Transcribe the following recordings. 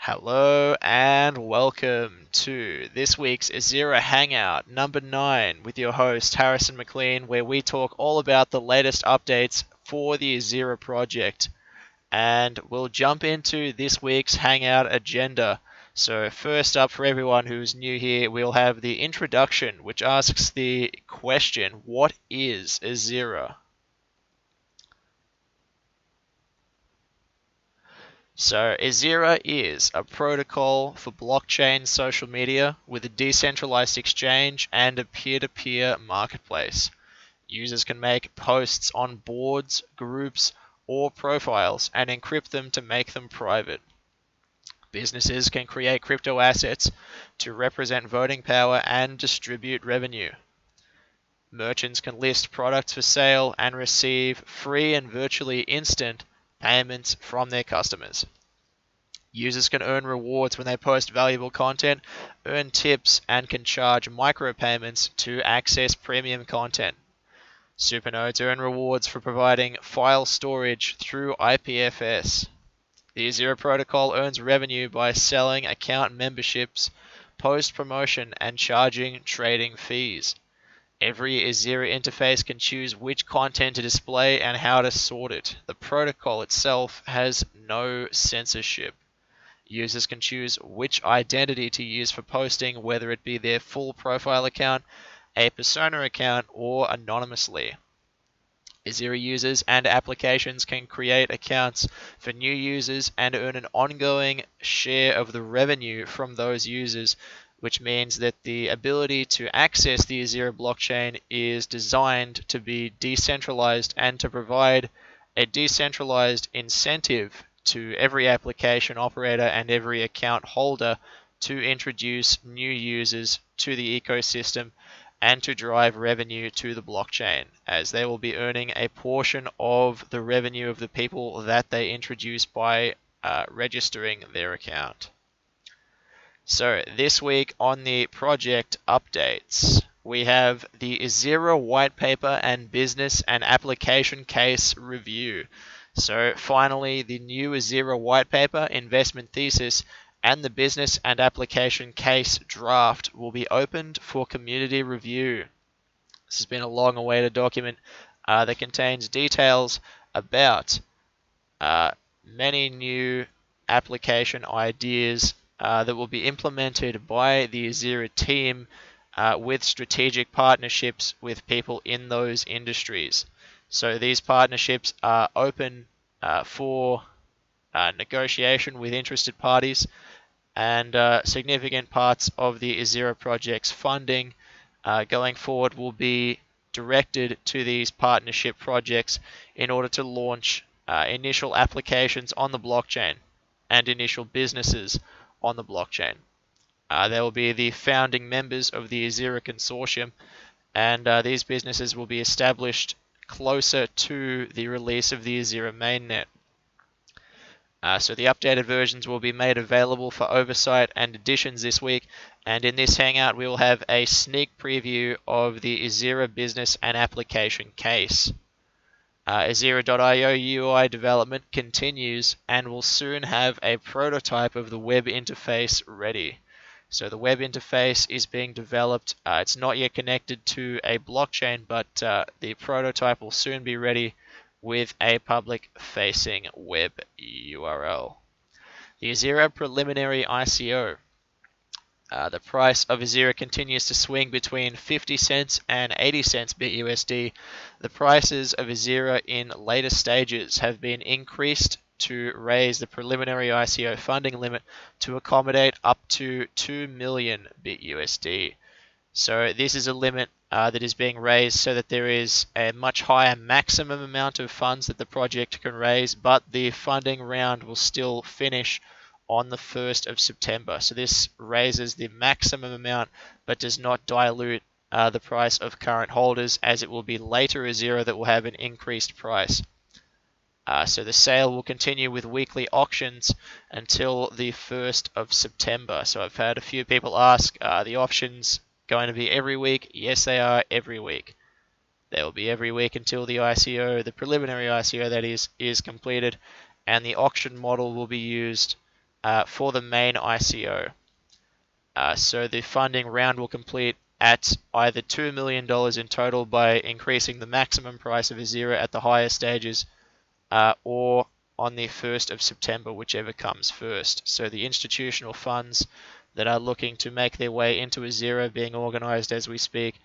Hello and welcome to this week's EZIRA Hangout number 9 with your host Harrison McLean, where we talk all about the latest updates for the EZIRA project. And we'll jump into this week's Hangout agenda. So first up, for everyone who's new here, we'll have the introduction, which asks the question, what is EZIRA? So EZIRA is a protocol for blockchain social media with a decentralized exchange and a peer-to-peer marketplace. Users can make posts on boards, groups, or profiles and encrypt them to make them private. Businesses can create crypto assets to represent voting power and distribute revenue. Merchants can list products for sale and receive free and virtually instant payments from their customers. Users can earn rewards when they post valuable content, earn tips, and can charge micropayments to access premium content. Supernodes earn rewards for providing file storage through IPFS. The EZIRA protocol earns revenue by selling account memberships, post promotion, and charging trading fees. Every EZIRA interface can choose which content to display and how to sort it. The protocol itself has no censorship. Users can choose which identity to use for posting, whether it be their full profile account, a persona account, or anonymously. EZIRA users and applications can create accounts for new users and earn an ongoing share of the revenue from those users, which means that the ability to access the EZIRA blockchain is designed to be decentralized and to provide a decentralized incentive to every application operator and every account holder to introduce new users to the ecosystem and to drive revenue to the blockchain, as they will be earning a portion of the revenue of the people that they introduce by registering their account. So this week on the project updates, we have the EZIRA Whitepaper and Business and Application Case Review. So finally, the new EZIRA Whitepaper, Investment Thesis, and the Business and Application Case Draft will be opened for community review. This has been a long-awaited document that contains details about many new application ideas that will be implemented by the EZIRA team with strategic partnerships with people in those industries. So these partnerships are open for negotiation with interested parties, and significant parts of the EZIRA project's funding going forward will be directed to these partnership projects in order to launch initial applications on the blockchain and initial businesses on the blockchain. They will be the founding members of the EZIRA consortium, and these businesses will be established closer to the release of the EZIRA mainnet. So the updated versions will be made available for oversight and additions this week, and in this Hangout we will have a sneak preview of the EZIRA business and application case. EZIRA.io UI development continues and will soon have a prototype of the web interface ready. So the web interface is being developed. It's not yet connected to a blockchain, but the prototype will soon be ready with a public-facing web URL. The EZIRA preliminary ICO. The price of EZIRA continues to swing between 50 cents and 80 cents bitUSD. The prices of EZIRA in later stages have been increased to raise the preliminary ICO funding limit to accommodate up to 2 million bitUSD. So this is a limit that is being raised so that there is a much higher maximum amount of funds that the project can raise, but the funding round will still finish on the 1st of September. So this raises the maximum amount but does not dilute the price of current holders, as it will be later EZIRA that will have an increased price. So the sale will continue with weekly auctions until the 1st of September. So I've had a few people ask, are the auctions going to be every week? Yes, they are every week. They will be every week until the ICO, the preliminary ICO that is completed, and the auction model will be used for the main ICO. So the funding round will complete at either $2 million in total by increasing the maximum price of EZIRA at the higher stages, or on the 1st of September, whichever comes first. So the institutional funds that are looking to make their way into EZIRA being organized as we speak,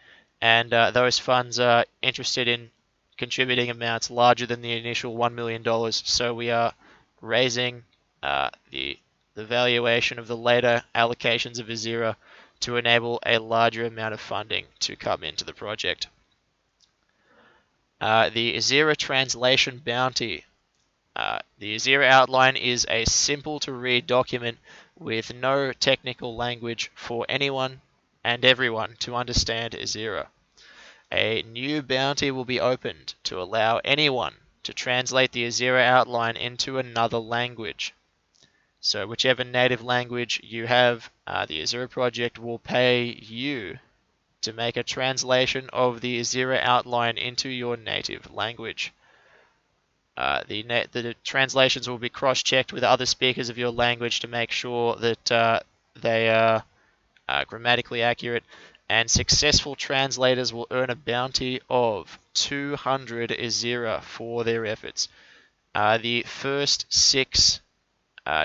and those funds are interested in contributing amounts larger than the initial $1 million. So we are raising the valuation of the later allocations of EZIRA to enable a larger amount of funding to come into the project. The EZIRA translation bounty. The EZIRA outline is a simple to read document with no technical language for anyone and everyone to understand EZIRA. A new bounty will be opened to allow anyone to translate the EZIRA outline into another language. So whichever native language you have, the EZIRA project will pay you to make a translation of the EZIRA outline into your native language. The translations will be cross-checked with other speakers of your language to make sure that they are grammatically accurate, and successful translators will earn a bounty of 200 EZIRA for their efforts. The first 6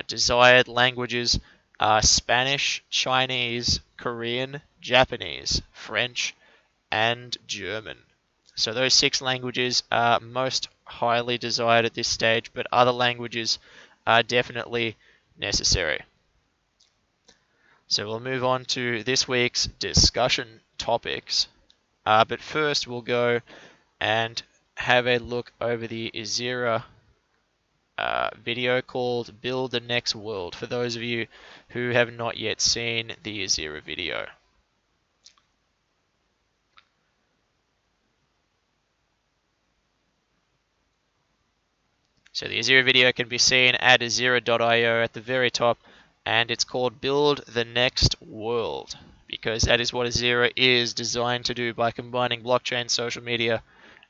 desired languages are Spanish, Chinese, Korean, Japanese, French, and German. So those 6 languages are most highly desired at this stage, but other languages are definitely necessary. So we'll move on to this week's discussion topics. But first we'll go and have a look over the EZIRA video called Build the Next World, for those of you who have not yet seen the EZIRA video. So the EZIRA video can be seen at ezira.io at the very top, and it's called Build the Next World, because that is what EZIRA is designed to do by combining blockchain, social media,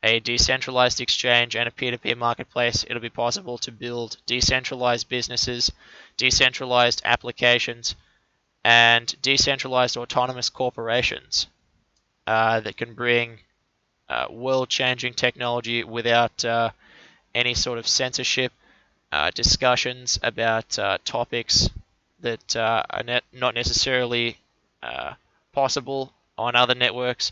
a decentralized exchange, and a peer-to-peer marketplace. It'll be possible to build decentralized businesses, decentralized applications, and decentralized autonomous corporations that can bring world-changing technology without any sort of censorship, discussions about topics that are not necessarily possible on other networks,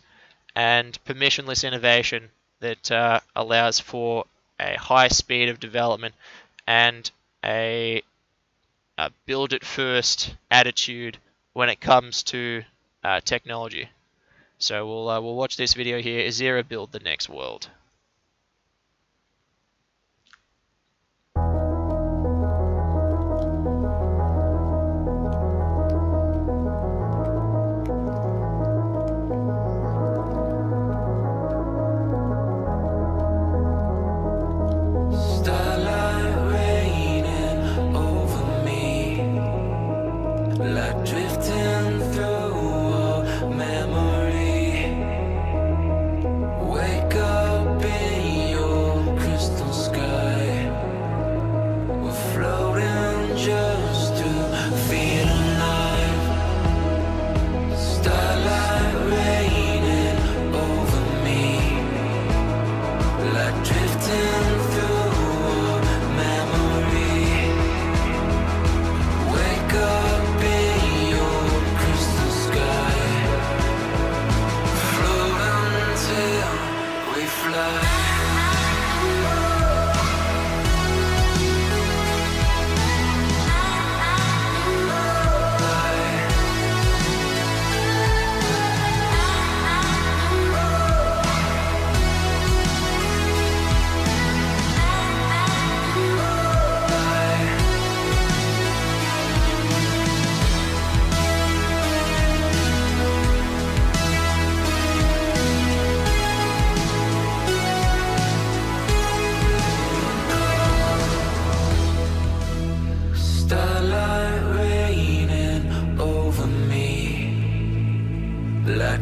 and permissionless innovation that allows for a high speed of development and a build it first attitude when it comes to technology. So we'll watch this video here, EZIRA Build the Next World.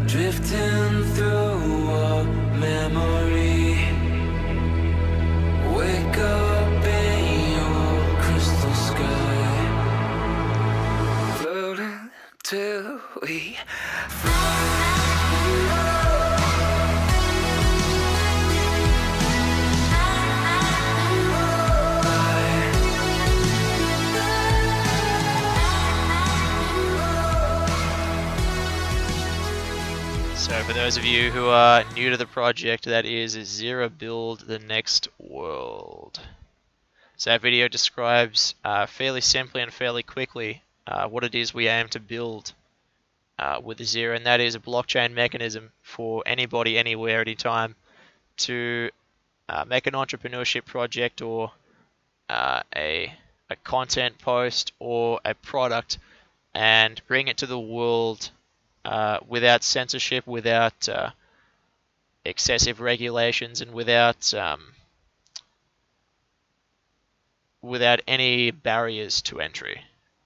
Drifting through a memory. Wake up in your crystal sky. we So for those of you who are new to the project, that is EZIRA Build the Next World. So that video describes fairly simply and fairly quickly what it is we aim to build with EZIRA, and that is a blockchain mechanism for anybody, anywhere, anytime to make an entrepreneurship project or a content post or a product and bring it to the world without censorship, without excessive regulations, and without any barriers to entry.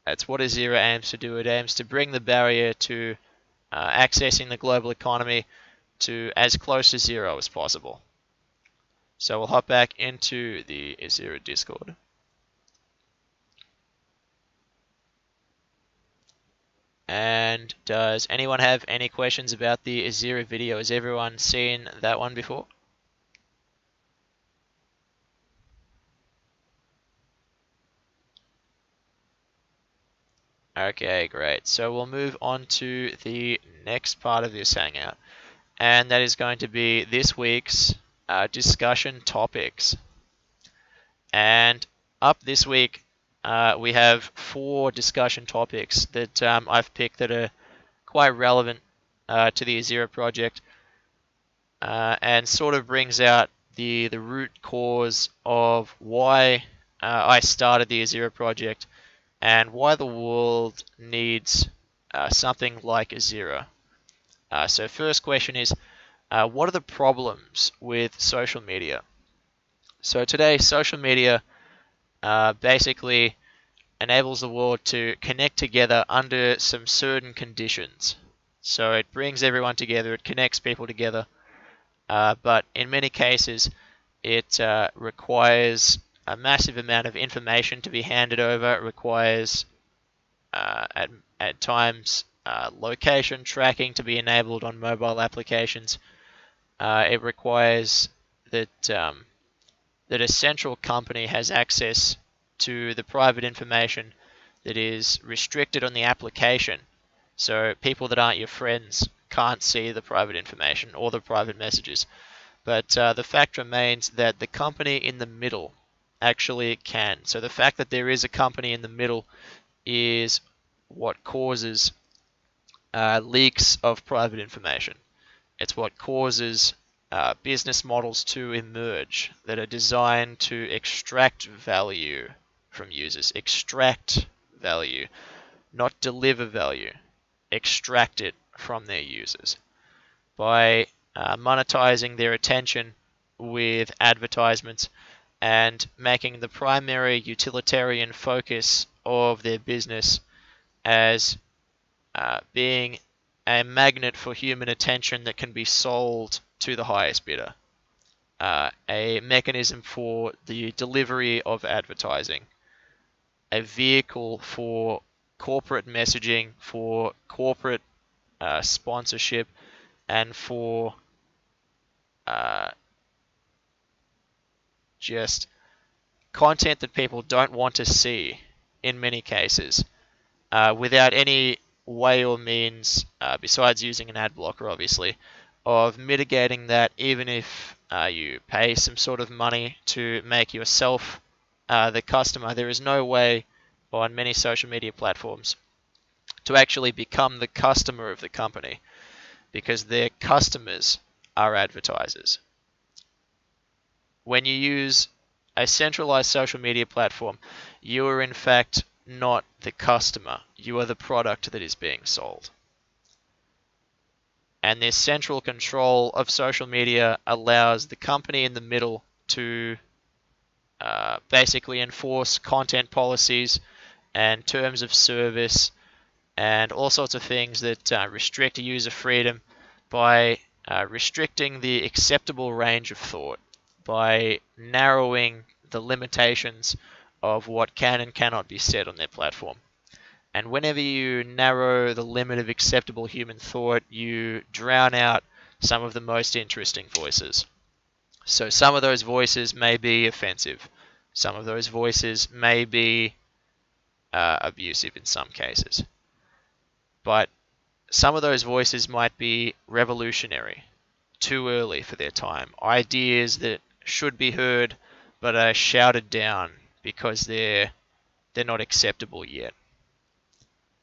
That's what EZIRA aims to do. It aims to bring the barrier to accessing the global economy to as close to zero as possible. So we'll hop back into the EZIRA Discord. And does anyone have any questions about the EZIRA video? Has everyone seen that one before? Okay, great. So we'll move on to the next part of this Hangout. And that is going to be this week's discussion topics. And up this week, we have 4 discussion topics that I've picked that are quite relevant to the EZIRA project and sort of brings out the root cause of why I started the EZIRA project and why the world needs something like EZIRA. So first question is, what are the problems with social media? So today, social media basically enables the world to connect together under some certain conditions. So it brings everyone together, it connects people together, but in many cases it requires a massive amount of information to be handed over. It requires at times location tracking to be enabled on mobile applications. It requires that a central company has access to the private information that is restricted on the application. So people that aren't your friends can't see the private information or the private messages. But the fact remains that the company in the middle actually can. So the fact that there is a company in the middle is what causes leaks of private information. It's what causes business models to emerge that are designed to extract value from users. Extract value, not deliver value. Extract it from their users by monetizing their attention with advertisements and making the primary utilitarian focus of their business as being a magnet for human attention that can be sold to the highest bidder. A mechanism for the delivery of advertising. A vehicle for corporate messaging, for corporate sponsorship, and for just content that people don't want to see in many cases without any way or means, besides using an ad blocker obviously, of mitigating that, even if you pay some sort of money to make yourself the customer. There is no way on many social media platforms to actually become the customer of the company because their customers are advertisers. When you use a centralized social media platform, you are in fact not the customer. You are the product that is being sold. And this central control of social media allows the company in the middle to basically enforce content policies and terms of service and all sorts of things that restrict user freedom by restricting the acceptable range of thought, by narrowing the limitations of what can and cannot be said on their platform. And whenever you narrow the limit of acceptable human thought, you drown out some of the most interesting voices. So some of those voices may be offensive. Some of those voices may be abusive in some cases. But some of those voices might be revolutionary, too early for their time. Ideas that should be heard but are shouted down because they're not acceptable yet.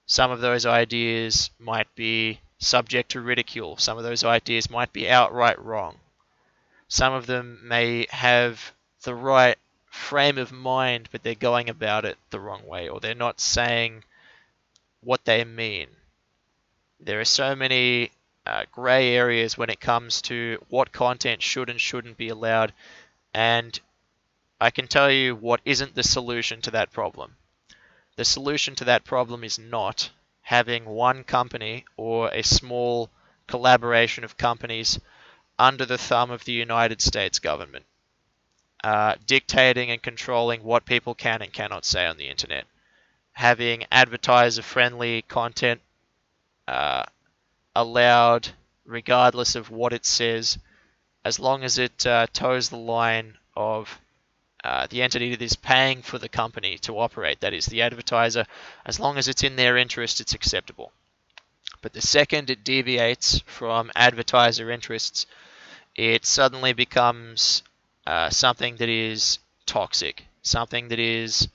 Some of those ideas might be subject to ridicule. Some of those ideas might be outright wrong. Some of them may have the right frame of mind, but they're going about it the wrong way, or they're not saying what they mean. There are so many grey areas when it comes to what content should and shouldn't be allowed, and I can tell you what isn't the solution to that problem. The solution to that problem is not having one company or a small collaboration of companies under the thumb of the United States government, dictating and controlling what people can and cannot say on the internet. Having advertiser-friendly content allowed regardless of what it says, as long as it toes the line of the entity that is paying for the company to operate, that is the advertiser. As long as it's in their interest, it's acceptable. But the second it deviates from advertiser interests, it suddenly becomes something that is toxic, something that is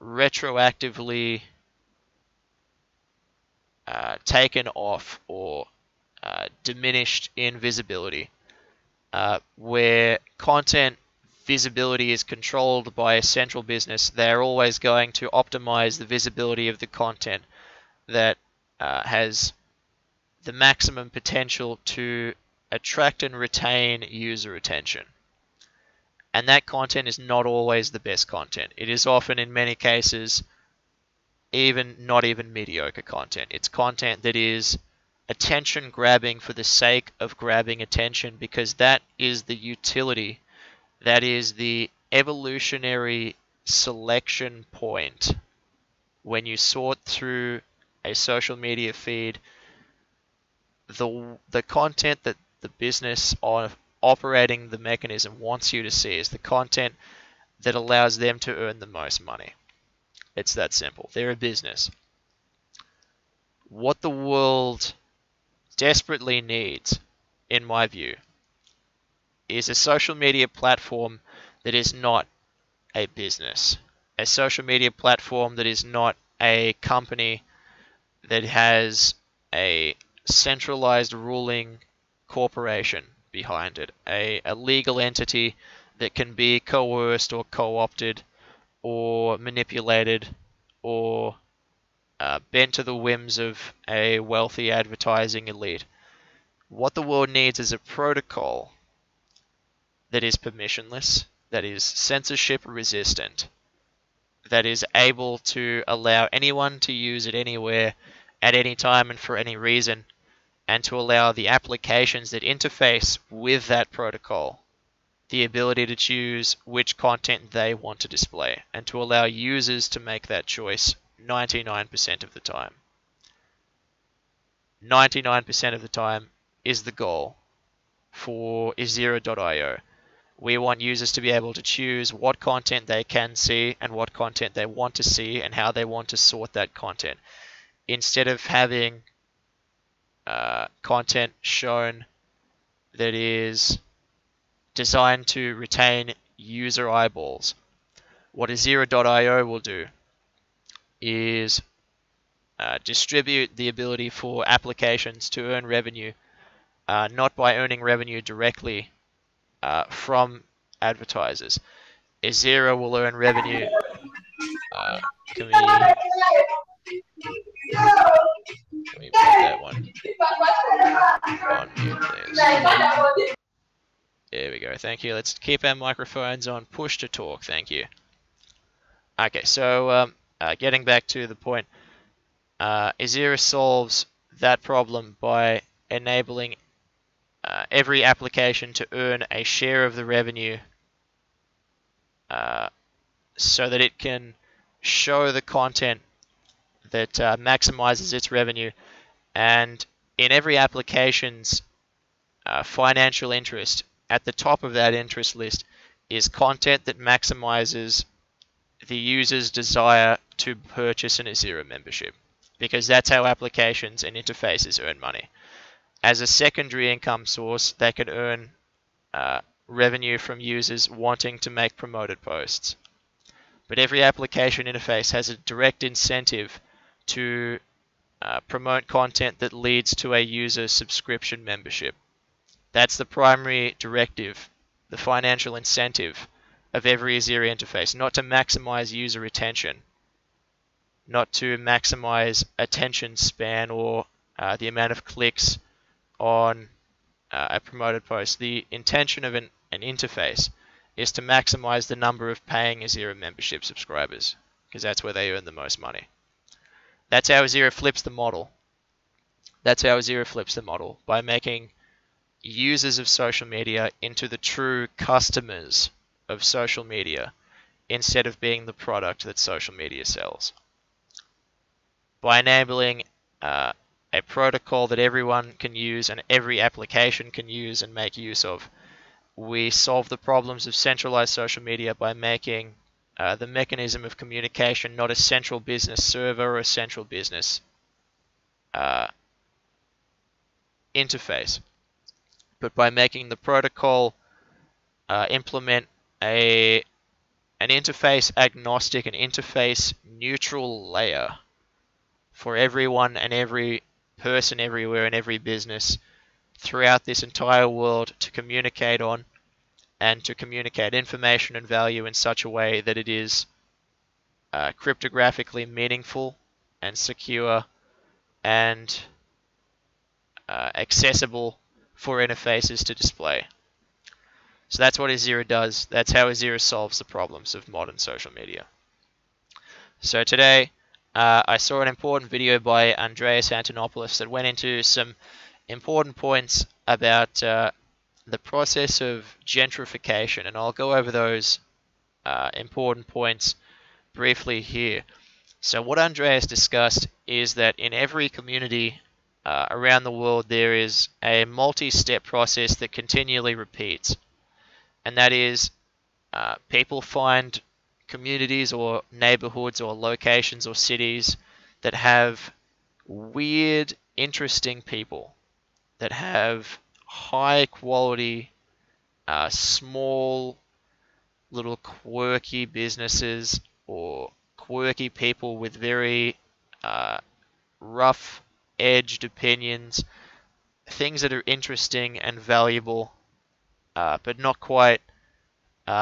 retroactively taken off or diminished in visibility. Where content visibility is controlled by a central business, they're always going to optimize the visibility of the content that has the maximum potential to attract and retain user attention. And that content is not always the best content. It is often, in many cases, not even mediocre content. It's content that is attention grabbing for the sake of grabbing attention, because that is the utility, that is the evolutionary selection point when you sort through a social media feed. The content that the business operating the mechanism wants you to see is the content that allows them to earn the most money. It's that simple. They're a business. What the world desperately needs, in my view, is a social media platform that is not a business. A social media platform that is not a company that has a centralized ruling corporation behind it. A legal entity that can be coerced or co-opted or manipulated or bent to the whims of a wealthy advertising elite. What the world needs is a protocol that is permissionless, that is censorship resistant, that is able to allow anyone to use it anywhere, at any time and for any reason, and to allow the applications that interface with that protocol the ability to choose which content they want to display, and to allow users to make that choice 99% of the time. 99% of the time is the goal for EZIRA.io. We want users to be able to choose what content they can see and what content they want to see and how they want to sort that content, instead of having content shown that is designed to retain user eyeballs. What EZIRA.io will do is distribute the ability for applications to earn revenue, not by earning revenue directly from advertisers. EZIRA will earn revenue. Can we mute that one? On mute, please. There we go. Thank you. Let's keep our microphones on push to talk. Thank you. Okay, so getting back to the point, EZIRA solves that problem by enabling every application to earn a share of the revenue so that it can show the content that maximizes its revenue, and in every application's financial interest, at the top of that interest list is content that maximizes the user's desire to purchase an EZIRA membership, because that's how applications and interfaces earn money. As a secondary income source, they can earn revenue from users wanting to make promoted posts. But every application interface has a direct incentive to promote content that leads to a user subscription membership. That's the primary directive, the financial incentive of every EZIRA interface, not to maximize user retention, not to maximize attention span or the amount of clicks on a promoted post. The intention of an interface is to maximize the number of paying EZIRA membership subscribers, because that's where they earn the most money. That's how EZIRA flips the model. That's how EZIRA flips the model, by making users of social media into the true customers of social media, instead of being the product that social media sells. By enabling a protocol that everyone can use and every application can use and make use of, we solve the problems of centralized social media by making the mechanism of communication not a central business server or a central business interface, but by making the protocol implement an interface agnostic, an interface neutral layer for everyone and every person everywhere in every business throughout this entire world to communicate on, and to communicate information and value in such a way that it is cryptographically meaningful and secure and accessible for interfaces to display. So that's what EZIRA does. That's how EZIRA solves the problems of modern social media. So today, I saw an important video by Andreas Antonopoulos that went into some important points about the process of gentrification, and I'll go over those important points briefly here. So what Andreas discussed is that in every community around the world there is a multi-step process that continually repeats, and that is people find communities or neighborhoods or locations or cities that have weird, interesting people, that have high quality, small, little quirky businesses or quirky people with very rough edged opinions, things that are interesting and valuable, but not quite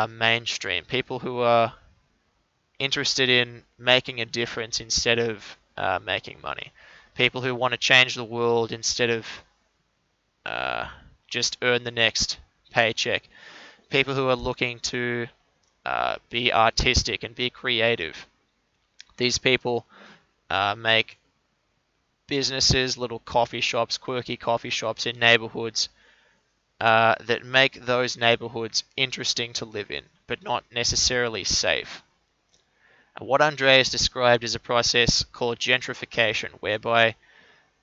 mainstream. People who are interested in making a difference instead of making money. People who want to change the world instead of just earn the next paycheck. People who are looking to be artistic and be creative. These people make businesses, little coffee shops, quirky coffee shops in neighborhoods that make those neighborhoods interesting to live in, but not necessarily safe. What Andreas described is a process called gentrification, whereby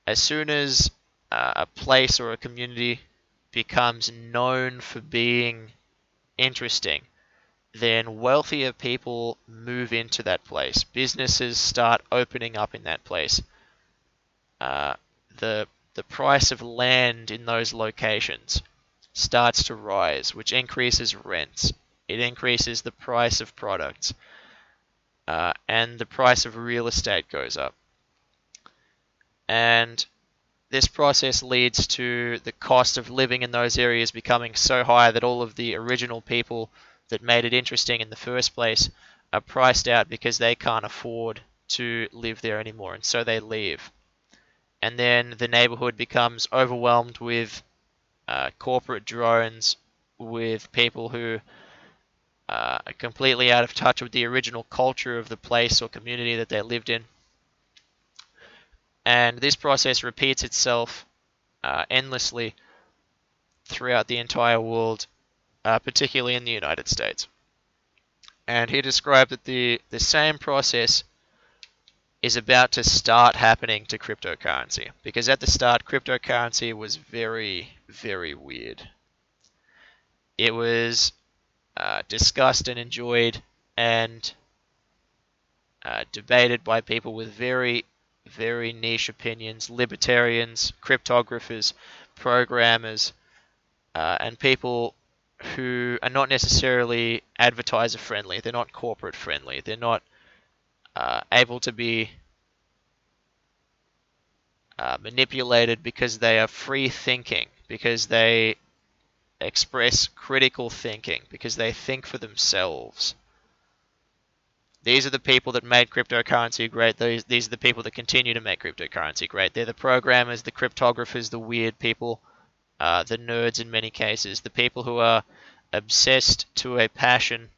as soon as a place or a community becomes known for being interesting, then wealthier people move into that place. Businesses start opening up in that place. The price of land in those locations starts to rise, which increases rents. It increases the price of products. And the price of real estate goes up. And this process leads to the cost of living in those areas becoming so high that all of the original people that made it interesting in the first place are priced out because they can't afford to live there anymore, and so they leave. And then the neighborhood becomes overwhelmed with corporate drones, with people who are completely out of touch with the original culture of the place or community that they lived in. And this process repeats itself endlessly throughout the entire world, particularly in the United States. And he described that the same process is about to start happening to cryptocurrency. Because at the start, cryptocurrency was very, very weird. It was discussed and enjoyed and debated by people with very, very niche opinions, libertarians, cryptographers, programmers, and people who are not necessarily advertiser friendly. They're not corporate friendly. They're not able to be manipulated because they are free thinking, because they express critical thinking, because they think for themselves. These are the people that made cryptocurrency great. These are the people that continue to make cryptocurrency great. They're the programmers, the cryptographers, the weird people, the nerds in many cases, the people who are obsessed to a passion,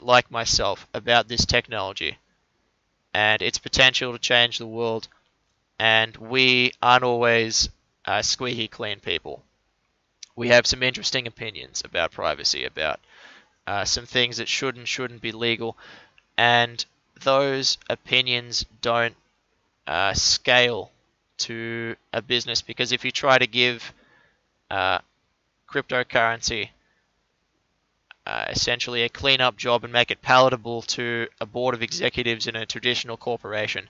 like myself, about this technology and its potential to change the world. And we aren't always squeaky clean people. We have some interesting opinions about privacy, about some things that should and shouldn't be legal. And those opinions don't scale to a business, because if you try to give cryptocurrency essentially a clean-up job and make it palatable to a board of executives in a traditional corporation,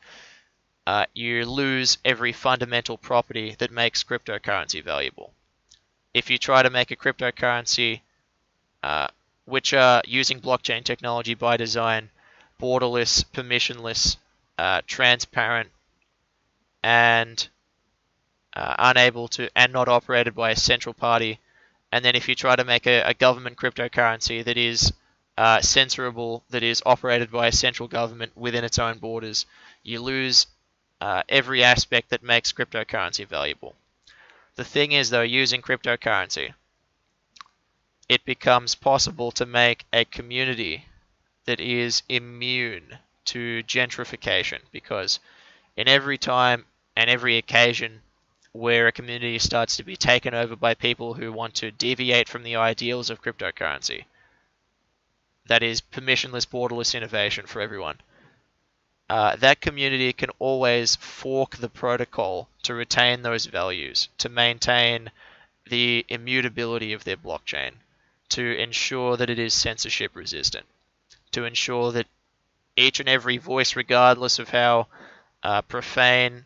you lose every fundamental property that makes cryptocurrency valuable. If you try to make a cryptocurrency which are using blockchain technology by design, borderless, permissionless, transparent, and unable to, and not operated by a central party. And then if you try to make a government cryptocurrency that is censorable, that is operated by a central government within its own borders, you lose every aspect that makes cryptocurrency valuable. The thing is, though, using cryptocurrency, it becomes possible to make a community that is immune to gentrification, because in every time and every occasion where a community starts to be taken over by people who want to deviate from the ideals of cryptocurrency, that is permissionless, borderless innovation for everyone, that community can always fork the protocol to retain those values, to maintain the immutability of their blockchain, to ensure that it is censorship resistant, to ensure that each and every voice, regardless of how profane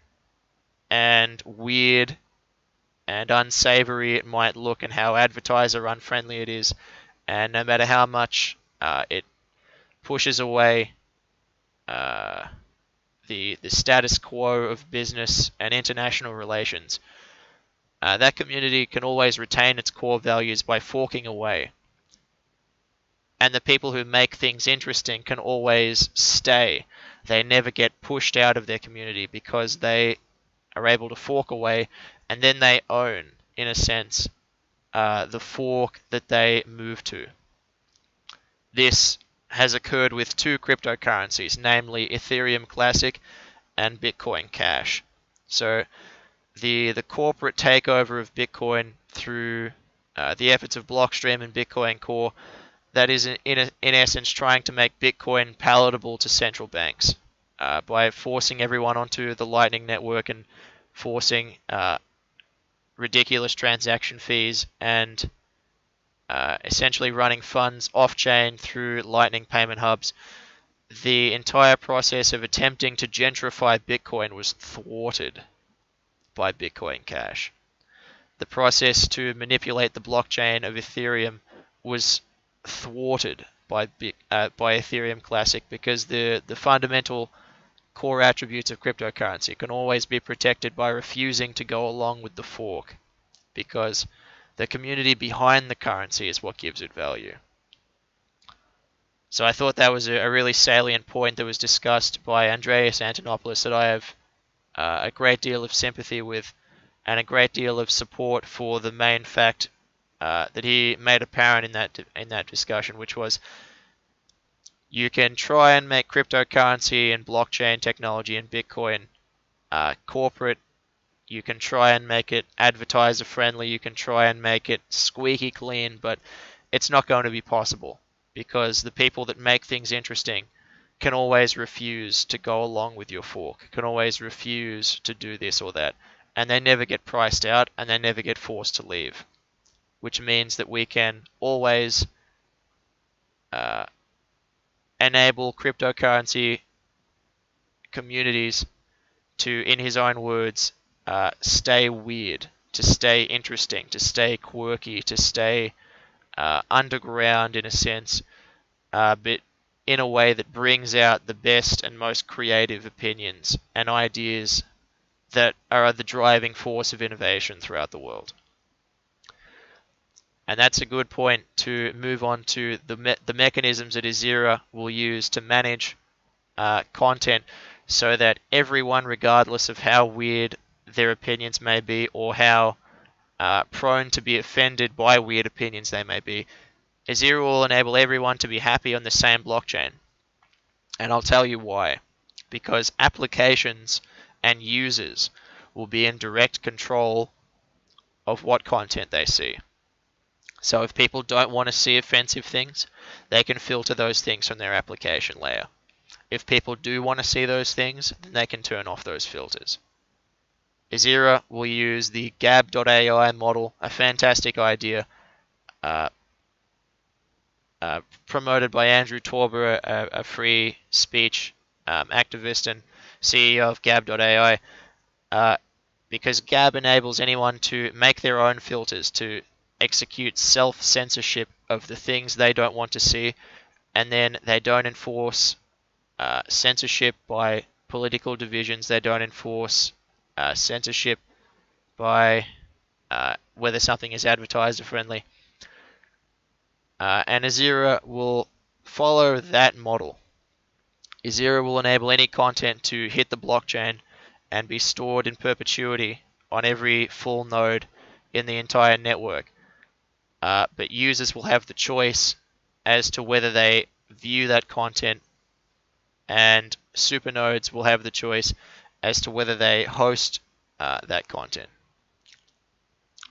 and weird and unsavory it might look, and how advertiser unfriendly it is, and no matter how much it pushes away the status quo of business and international relations, that community can always retain its core values by forking away. And the people who make things interesting can always stay. They never get pushed out of their community because they are able to fork away, and then they own, in a sense, the fork that they move to. This has occurred with two cryptocurrencies, namely Ethereum Classic and Bitcoin Cash. So the corporate takeover of Bitcoin through the efforts of Blockstream and Bitcoin Core, that is in essence trying to make Bitcoin palatable to central banks by forcing everyone onto the Lightning Network and forcing ridiculous transaction fees and essentially running funds off-chain through Lightning payment hubs. The entire process of attempting to gentrify Bitcoin was thwarted by Bitcoin Cash. The process to manipulate the blockchain of Ethereum was thwarted by Ethereum Classic, because the fundamental core attributes of cryptocurrency can always be protected by refusing to go along with the fork, because the community behind the currency is what gives it value. So I thought that was a really salient point that was discussed by Andreas Antonopoulos that I have a great deal of sympathy with, and a great deal of support for the main fact that he made apparent in that discussion, which was you can try and make cryptocurrency and blockchain technology and Bitcoin corporate. You can try and make it advertiser friendly. You can try and make it squeaky clean, but it's not going to be possible. because the people that make things interesting can always refuse to go along with your fork, can always refuse to do this or that, and they never get priced out and they never get forced to leave, which means that we can always enable cryptocurrency communities to, in his own words, stay weird, to stay interesting, to stay quirky, to stay underground in a sense, but in a way that brings out the best and most creative opinions and ideas that are the driving force of innovation throughout the world. And that's a good point to move on to the mechanisms that EZIRA will use to manage content, so that everyone, regardless of how weird their opinions may be or how prone to be offended by weird opinions they may be, EZIRA will enable everyone to be happy on the same blockchain. And I'll tell you why. Because applications and users will be in direct control of what content they see. So if people don't want to see offensive things, they can filter those things from their application layer. If people do want to see those things, then they can turn off those filters. EZIRA will use the gab.ai model, a fantastic idea, promoted by Andrew Torber, a free speech activist and CEO of gab.ai, because Gab enables anyone to make their own filters, to execute self-censorship of the things they don't want to see, and then they don't enforce censorship by political divisions. They don't enforce censorship by whether something is advertiser friendly. And EZIRA will follow that model. EZIRA will enable any content to hit the blockchain and be stored in perpetuity on every full node in the entire network. But users will have the choice as to whether they view that content, and supernodes will have the choice as to whether they host that content.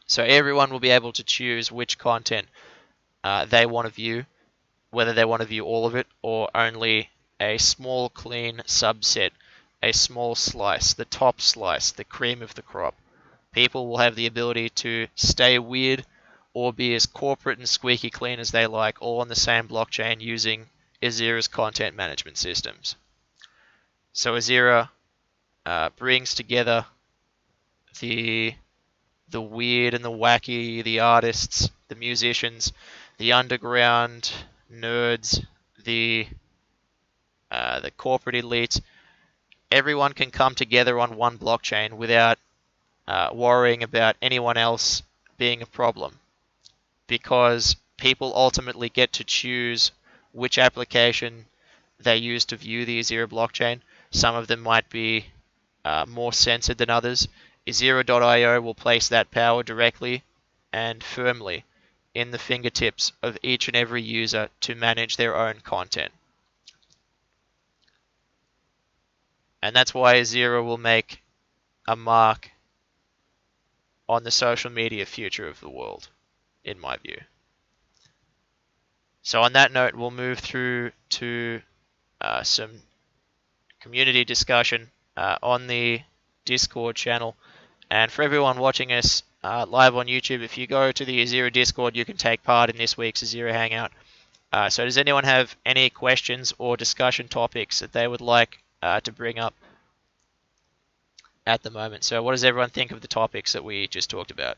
So everyone will be able to choose which content they want to view, whether they want to view all of it or only a small clean subset, a small slice, the top slice, the cream of the crop. People will have the ability to stay weird or be as corporate and squeaky clean as they like, all on the same blockchain using EZIRA's content management systems. So EZIRA brings together the weird and the wacky, the artists, the musicians, the underground nerds, the corporate elites. Everyone can come together on one blockchain without worrying about anyone else being a problem, because people ultimately get to choose which application they use to view the EZIRA blockchain. Some of them might be more censored than others. EZIRA.io will place that power directly and firmly in the fingertips of each and every user to manage their own content. And that's why EZIRA will make a mark on the social media future of the world, in my view. So on that note, we'll move through to some community discussion on the Discord channel. And for everyone watching us live on YouTube, if you go to the EZIRA Discord, you can take part in this week's EZIRA Hangout. So does anyone have any questions or discussion topics that they would like to bring up at the moment? So what does everyone think of the topics that we just talked about?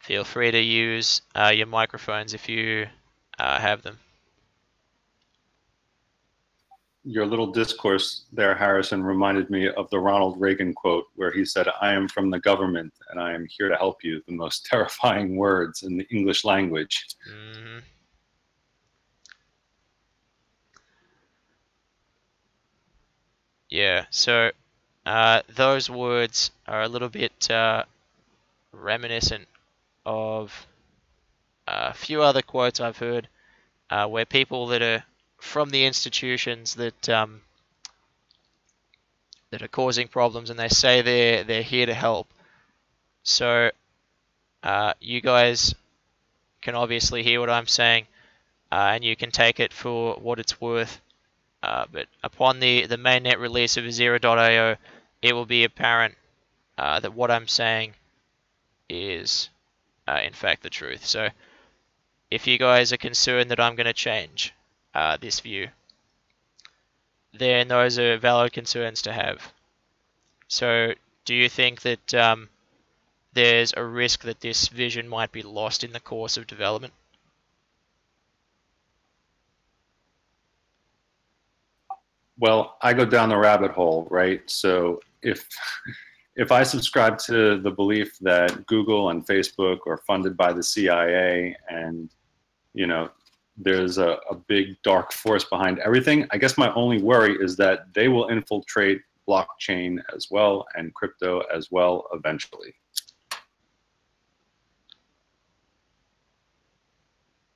Feel free to use your microphones if you have them. Your little discourse there, Harrison, reminded me of the Ronald Reagan quote where he said, "I am from the government and I am here to help you," the most terrifying words in the English language. Mm-hmm. Yeah, so those words are a little bit reminiscent of a few other quotes I've heard where people that are from the institutions that that are causing problems, and they say they're here to help. So you guys can obviously hear what I'm saying, and you can take it for what it's worth. But upon the mainnet release of EZIRA.io, it will be apparent that what I'm saying is in fact the truth. So if you guys are concerned that I'm going to change this view, then those are valid concerns to have. So do you think that there's a risk that this vision might be lost in the course of development? Well, I go down the rabbit hole, right? So if I subscribe to the belief that Google and Facebook are funded by the CIA and, you know, there's a big dark force behind everything, I guess my only worry is that they will infiltrate blockchain as well and crypto as well eventually.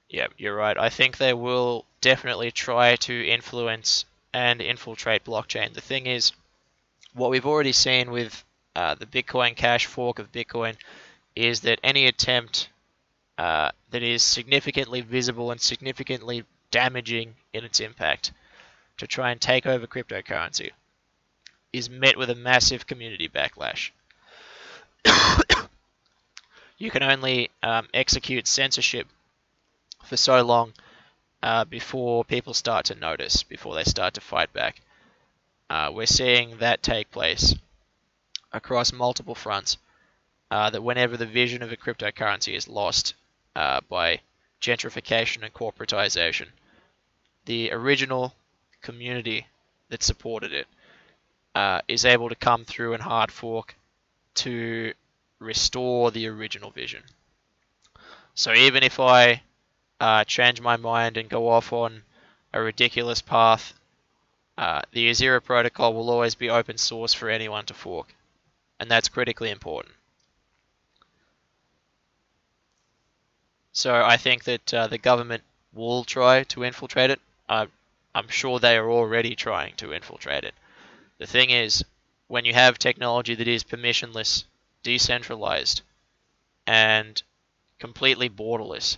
Yeah, you're right. I think they will definitely try to influence and infiltrate blockchain. The thing is, what we've already seen with the Bitcoin Cash fork of Bitcoin is that any attempt that is significantly visible and significantly damaging in its impact to try and take over cryptocurrency is met with a massive community backlash. You can only execute censorship for so long before people start to notice, before they start to fight back. We're seeing that take place across multiple fronts, that whenever the vision of a cryptocurrency is lost by gentrification and corporatization, the original community that supported it is able to come through and hard fork to restore the original vision. So even if I change my mind and go off on a ridiculous path, the EZIRA protocol will always be open source for anyone to fork, and that's critically important. So I think that the government will try to infiltrate it. I'm sure they are already trying to infiltrate it. The thing is, when you have technology that is permissionless, decentralized, and completely borderless,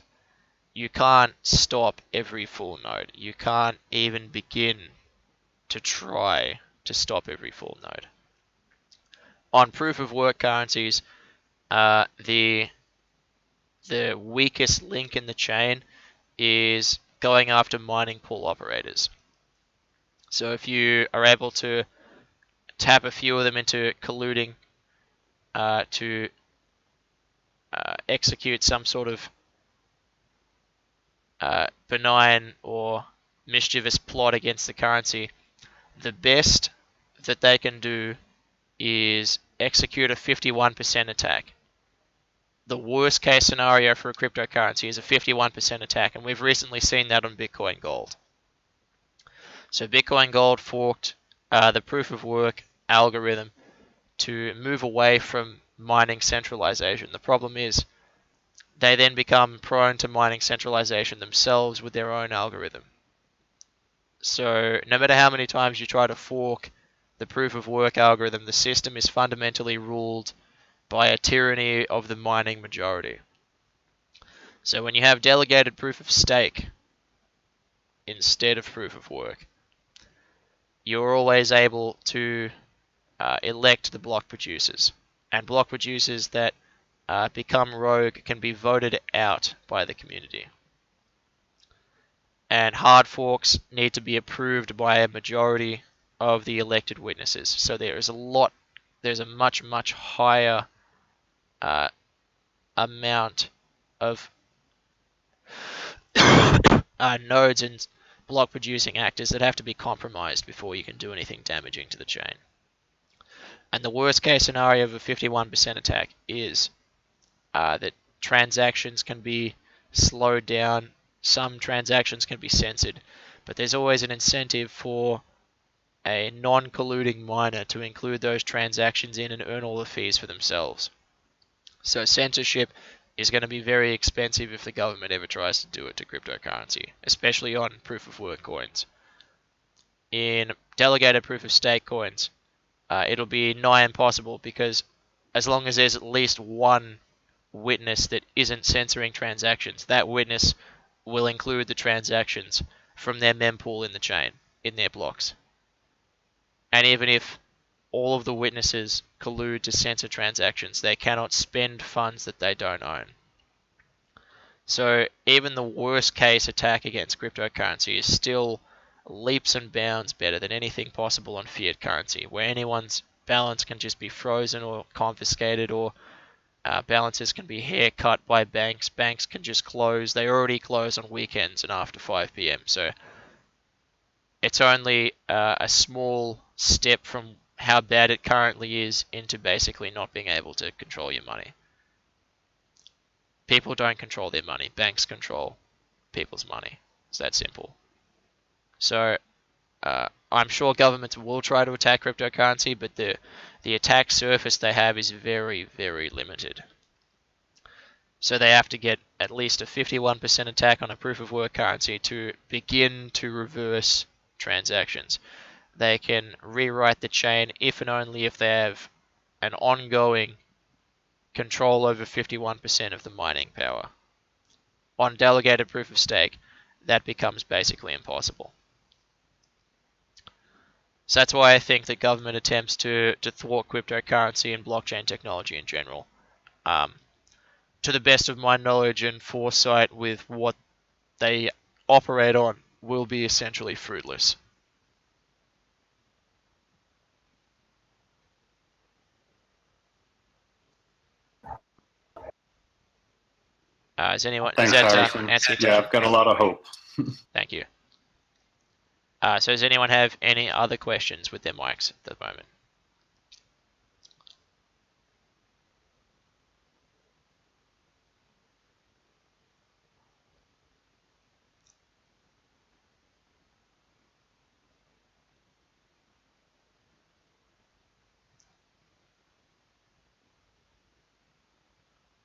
you can't stop every full node. You can't even begin to try to stop every full node. On proof of work currencies, the weakest link in the chain is going after mining pool operators. So if you are able to tap a few of them into colluding to execute some sort of benign or mischievous plot against the currency, the best that they can do is execute a 51% attack. The worst case scenario for a cryptocurrency is a 51% attack, and we've recently seen that on Bitcoin Gold. So Bitcoin Gold forked the proof of work algorithm to move away from mining centralization. The problem is they then become prone to mining centralization themselves with their own algorithm. So no matter how many times you try to fork the proof of work algorithm, the system is fundamentally ruled by a tyranny of the mining majority. So when you have delegated proof of stake instead of proof of work, you're always able to elect the block producers. And block producers that become rogue can be voted out by the community. And hard forks need to be approved by a majority of the elected witnesses. So there's a much, much higher amount of nodes and block producing actors that have to be compromised before you can do anything damaging to the chain. And the worst case scenario of a 51% attack is that transactions can be slowed down, some transactions can be censored, but there's always an incentive for a non-colluding miner to include those transactions in and earn all the fees for themselves. So censorship is going to be very expensive if the government ever tries to do it to cryptocurrency, especially on proof of work coins. In delegated proof of stake coins, it'll be nigh impossible, because as long as there's at least one witness that isn't censoring transactions, that witness will include the transactions from their mempool in the chain, in their blocks. And even if all of the witnesses collude to censor transactions, they cannot spend funds that they don't own. So even the worst case attack against cryptocurrency is still leaps and bounds better than anything possible on fiat currency, where anyone's balance can just be frozen or confiscated, or balances can be haircut by banks. Banks can just close. They already close on weekends and after 5 p.m. So it's only a small step from how bad it currently is into basically not being able to control your money. People don't control their money. Banks control people's money. It's that simple. So I'm sure governments will try to attack cryptocurrency, but the attack surface they have is very, very limited. So they have to get at least a 51% attack on a proof of work currency to begin to reverse transactions. They can rewrite the chain if and only if they have an ongoing control over 51% of the mining power. On delegated proof of stake, that becomes basically impossible. So that's why I think that government attempts to thwart cryptocurrency and blockchain technology in general, to the best of my knowledge and foresight with what they operate on, will be essentially fruitless. Is anyone? Thanks, does that Harrison. answer your Yeah, I've got a lot of hope. Thank you. So does anyone have any other questions with their mics at the moment?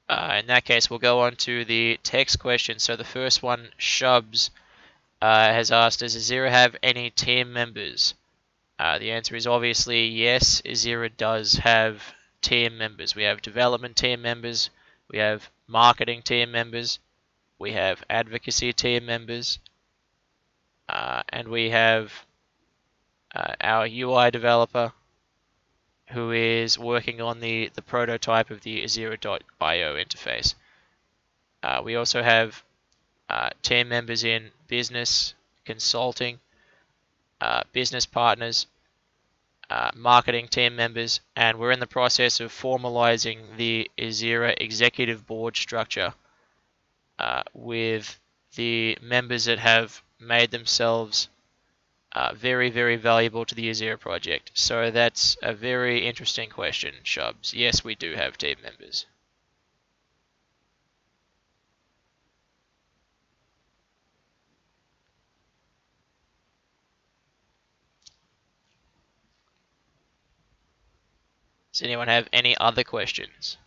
In that case, we'll go on to the text questions. So the first one, Shubs, has asked, does EZIRA have any team members? The answer is obviously yes. EZIRA does have team members. We have development team members, we have marketing team members, we have advocacy team members, and we have our UI developer, who is working on the prototype of the EZIRA.io interface. We also have team members in business, consulting, business partners, marketing team members, and we're in the process of formalizing the EZIRA executive board structure with the members that have made themselves very, very valuable to the EZIRA project. So that's a very interesting question, Shubs. Yes, we do have team members. Does anyone have any other questions?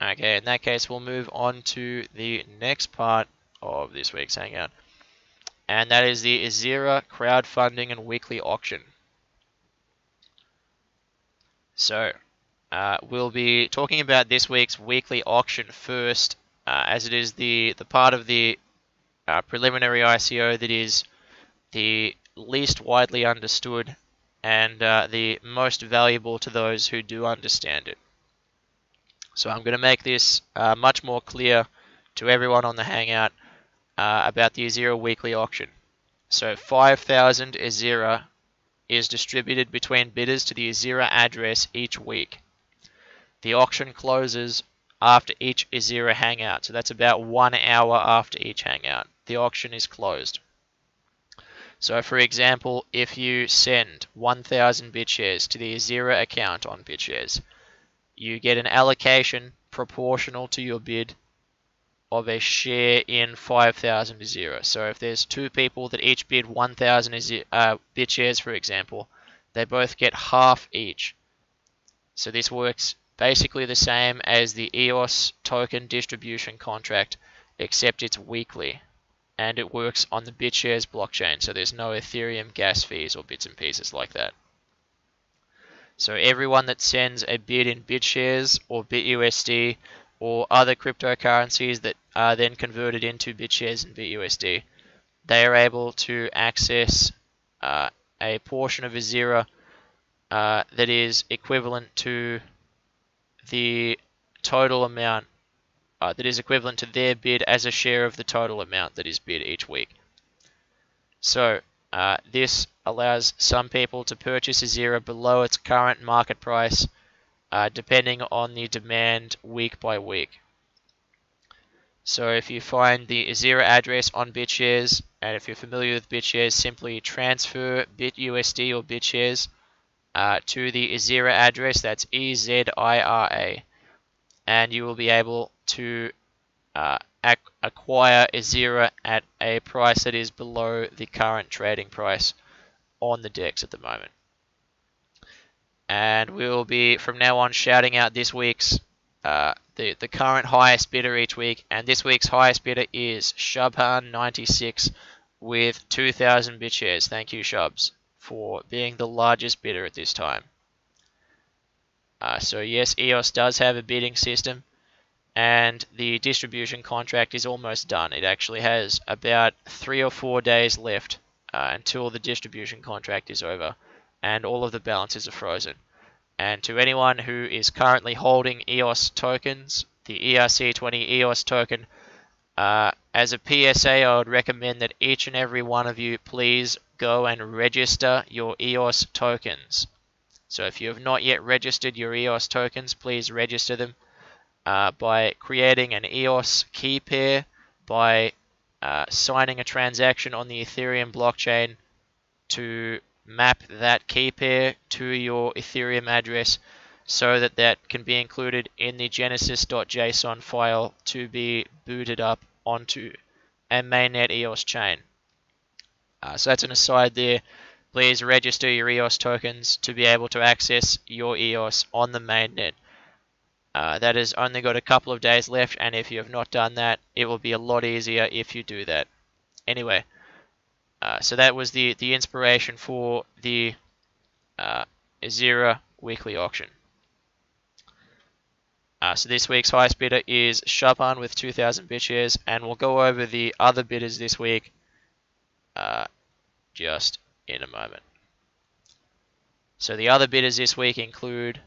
Okay, in that case, we'll move on to the next part of this week's Hangout, and that is the EZIRA crowdfunding and weekly auction. So, we'll be talking about this week's weekly auction first, as it is the part of the preliminary ICO that is the least widely understood and the most valuable to those who do understand it. So I'm going to make this much more clear to everyone on the Hangout about the EZIRA weekly auction. So 5,000 EZIRA is distributed between bidders to the EZIRA address each week. The auction closes after each EZIRA Hangout, so that's about 1 hour after each Hangout. The auction is closed. So for example, if you send 1,000 BitShares to the EZIRA account on BitShares, you get an allocation proportional to your bid of a share in 5,000 EZIRA. So if there's two people that each bid 1,000 BitShares, for example, they both get half each. So this works basically the same as the EOS token distribution contract, except it's weekly. And it works on the BitShares blockchain, so there's no Ethereum gas fees or bits and pieces like that. So everyone that sends a bid in BitShares or bitUSD or other cryptocurrencies that are then converted into BitShares and bitUSD, they are able to access a portion of EZIRA that is equivalent to the total amount that is equivalent to their bid as a share of the total amount that is bid each week. So this allows some people to purchase EZIRA below its current market price, depending on the demand week by week. So if you find the EZIRA address on BitShares, and if you're familiar with BitShares, simply transfer bitUSD or BitShares to the EZIRA address, that's EZIRA, and you will be able to acquire EZIRA at a price that is below the current trading price on the DEX at the moment. And we will be from now on shouting out this week's the current highest bidder each week, and this week's highest bidder is Shubhan96 with 2,000 BitShares. Thank you, Shubs, for being the largest bidder at this time. So yes, EOS does have a bidding system, and the distribution contract is almost done. It actually has about 3 or 4 days left until the distribution contract is over, and all of the balances are frozen. And to anyone who is currently holding EOS tokens, the ERC20 EOS token, as a PSA, I would recommend that each and every one of you please go and register your EOS tokens. So if you have not yet registered your EOS tokens, please register them by creating an EOS key pair, by signing a transaction on the Ethereum blockchain to map that key pair to your Ethereum address so that that can be included in the genesis.json file to be booted up onto a mainnet EOS chain. So that's an aside there. Please register your EOS tokens to be able to access your EOS on the mainnet. That has only got a couple of days left, and if you have not done that, it will be a lot easier if you do that. Anyway, so that was the inspiration for the EZIRA Weekly Auction. So this week's highest bidder is Shubhan with 2,000 BitShares, and we'll go over the other bidders this week just in a moment. So the other bidders this week include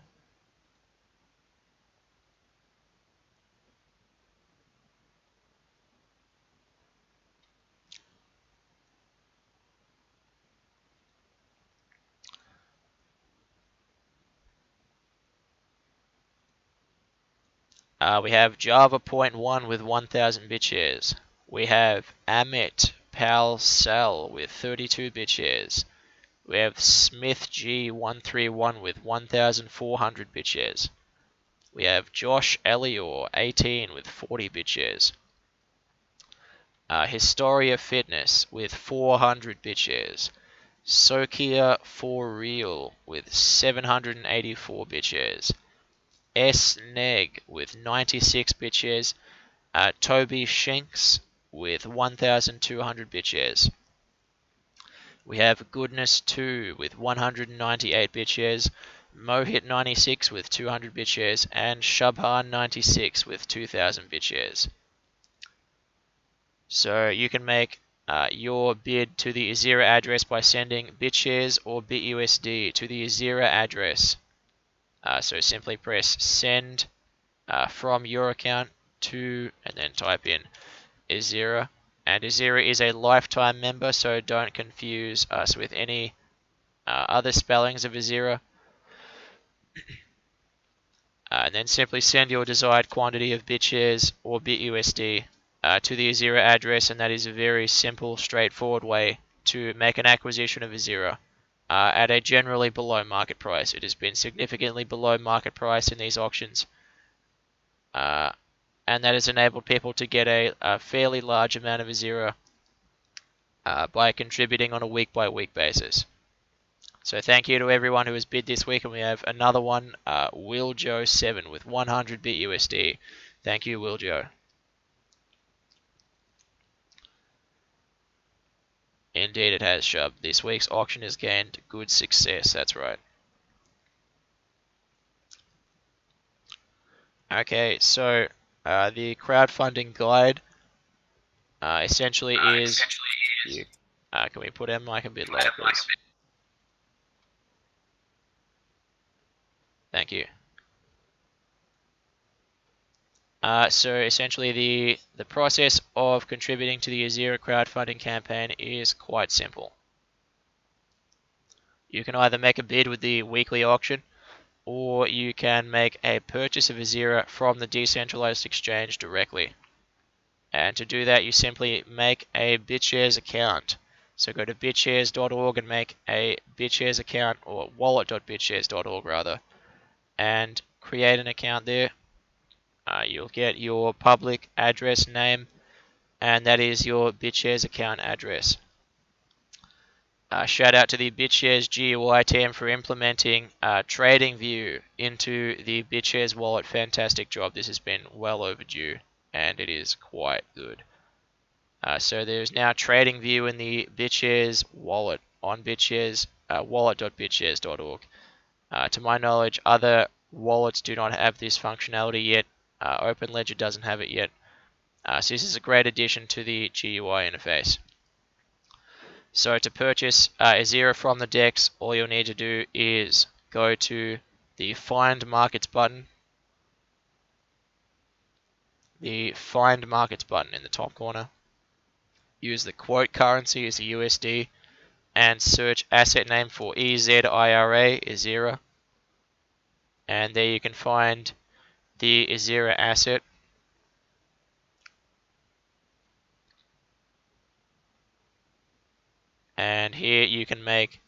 we have Java.1 with 1,000 BitShares. We have Amit Palsal with 32 BitShares. We have SmithG131 with 1,400 BitShares. We have Josh Elior 18 with 40 BitShares. Historia Fitness with 400 BitShares. Sokia For Real with 784 BitShares. SNEG with 96 BitShares. Toby Shinks with 1,200 BitShares. We have Goodness2 with 198 BitShares. Mohit96 with 200 BitShares. And Shubhan96 with 2,000 BitShares. So you can make your bid to the EZIRA address by sending BitShares or bitUSD to the EZIRA address. So simply press send from your account to, and then type in EZIRA. And EZIRA is a lifetime member, so don't confuse us with any other spellings of EZIRA. And then simply send your desired quantity of BitShares or bitUSD to the EZIRA address, and that is a very simple, straightforward way to make an acquisition of EZIRA at a generally below market price. It has been significantly below market price in these auctions, and that has enabled people to get a fairly large amount of EZIRA by contributing on a week-by-week basis. So thank you to everyone who has bid this week, and we have another one, WillJoe7 with 100 bitUSD. Thank you, WillJoe. Indeed it has, Shub. This week's auction has gained good success, that's right. Okay, so the crowdfunding guide essentially is... can we put our mic a bit lower, please? Thank you. So essentially the process of contributing to the EZIRA crowdfunding campaign is quite simple. You can either make a bid with the weekly auction, or you can make a purchase of EZIRA from the decentralized exchange directly. And to do that, you simply make a bitshares account. So go to bitshares.org and make a bitshares account, or wallet.bitshares.org rather, and create an account there. You'll get your public address name, and that is your BitShares account address. Shout out to the BitShares GUI team for implementing TradingView into the BitShares wallet. Fantastic job. This has been well overdue, and it is quite good. So there's now TradingView in the BitShares wallet on BitShares, wallet.bitshares.org. To my knowledge, other wallets do not have this functionality yet. OpenLedger doesn't have it yet. So this is a great addition to the GUI interface. So to purchase EZIRA from the DEX, all you'll need to do is go to the Find Markets button. The Find Markets button in the top corner. Use the quote currency as the USD and search asset name for EZIRA, EZIRA. And there you can find the EZIRA asset. And here you can make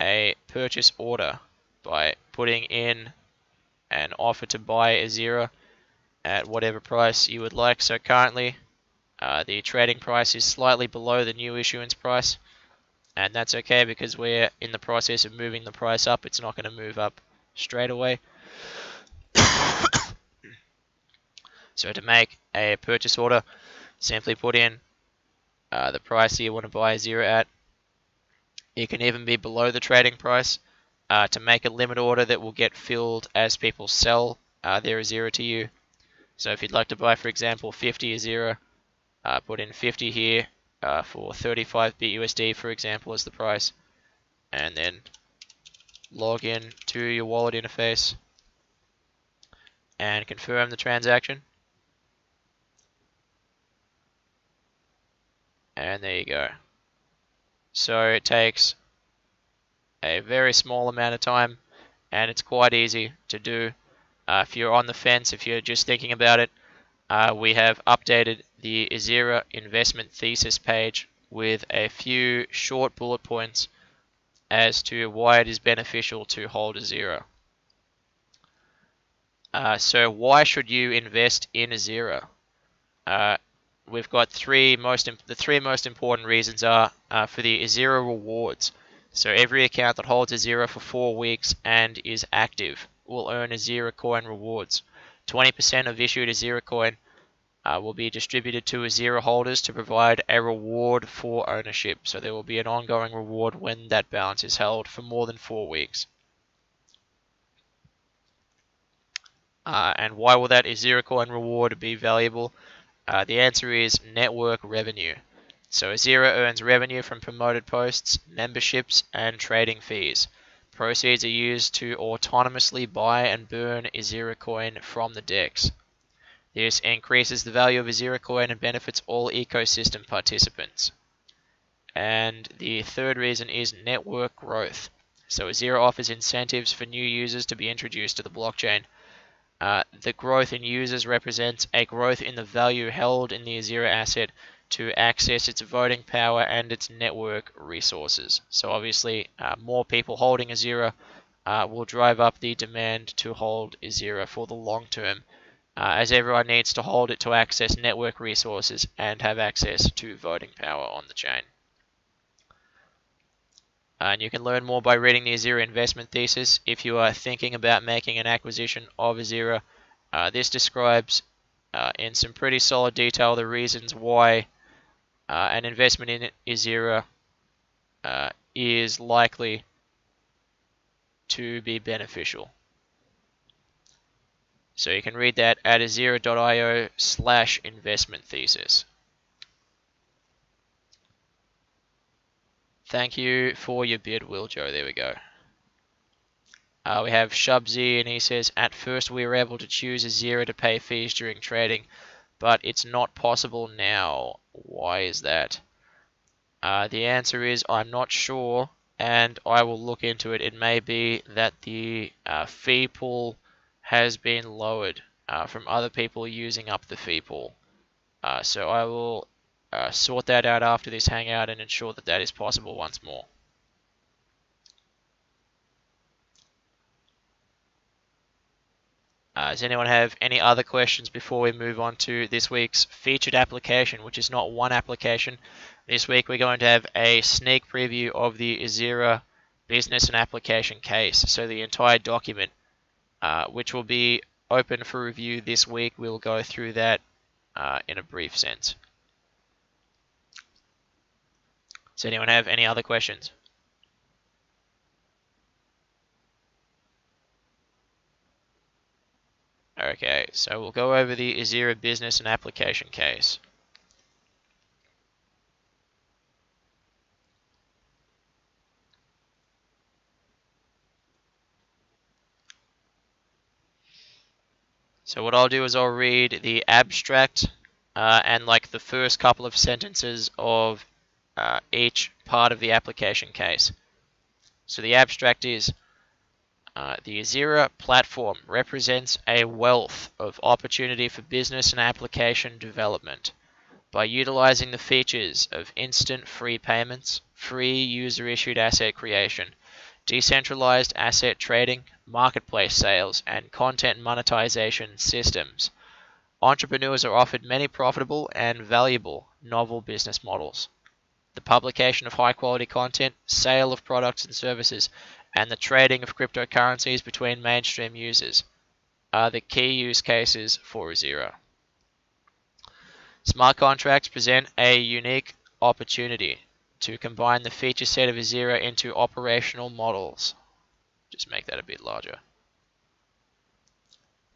a purchase order by putting in an offer to buy EZIRA at whatever price you would like. So currently the trading price is slightly below the new issuance price, and that's okay because we're in the process of moving the price up. It's not going to move up straight away. So to make a purchase order, simply put in the price you want to buy EZIRA at. It can even be below the trading price to make a limit order that will get filled as people sell their EZIRA to you. So if you'd like to buy, for example, 50 EZIRA, put in 50 here for 35 bitUSD, for example, as the price, and then log in to your wallet interface and confirm the transaction. And there you go. So it takes a very small amount of time, and it's quite easy to do. If you're on the fence, if you're just thinking about it, we have updated the EZIRA investment thesis page with a few short bullet points as to why it is beneficial to hold EZIRA. So why should you invest in EZIRA? We've got the three most important reasons are for the EZIRA rewards. So every account that holds EZIRA for 4 weeks and is active will earn EZIRA coin rewards. 20% of issued EZIRA coin will be distributed to EZIRA holders to provide a reward for ownership. So there will be an ongoing reward when that balance is held for more than 4 weeks. And why will that EZIRA coin reward be valuable? The answer is network revenue. So EZIRA earns revenue from promoted posts, memberships, and trading fees. Proceeds are used to autonomously buy and burn EZIRA coin from the DEX. This increases the value of EZIRA coin and benefits all ecosystem participants. And the third reason is network growth. So EZIRA offers incentives for new users to be introduced to the blockchain. The growth in users represents a growth in the value held in the EZIRA asset to access its voting power and its network resources. So obviously, more people holding EZIRA will drive up the demand to hold EZIRA for the long term, as everyone needs to hold it to access network resources and have access to voting power on the chain. And you can learn more by reading the EZIRA investment thesis if you are thinking about making an acquisition of EZIRA. This describes in some pretty solid detail the reasons why an investment in EZIRA is likely to be beneficial. So you can read that at ezira.io/investment thesis. Thank you for your bid, Wiljo. There we go. We have Shubzy, and he says, at first we were able to choose EZIRA to pay fees during trading, but it's not possible now. Why is that? The answer is I'm not sure, and I will look into it. It may be that the fee pool has been lowered from other people using up the fee pool. So I will sort that out after this hangout and ensure that that is possible once more. Does anyone have any other questions before we move on to this week's featured application, which is not one application? This week we're going to have a sneak preview of the EZIRA business and application case. So the entire document, which will be open for review this week, we'll go through that in a brief sense. Does anyone have any other questions? Okay, so we'll go over the EZIRA business and application case. So what I'll do is I'll read the abstract and like the first couple of sentences of each part of the application case. So the abstract is, the EZIRA platform represents a wealth of opportunity for business and application development. By utilizing the features of instant free payments, free user-issued asset creation, decentralized asset trading, marketplace sales, and content monetization systems, entrepreneurs are offered many profitable and valuable novel business models. The publication of high-quality content, sale of products and services, and the trading of cryptocurrencies between mainstream users are the key use cases for EZIRA. Smart contracts present a unique opportunity to combine the feature set of EZIRA into operational models. Just make that a bit larger.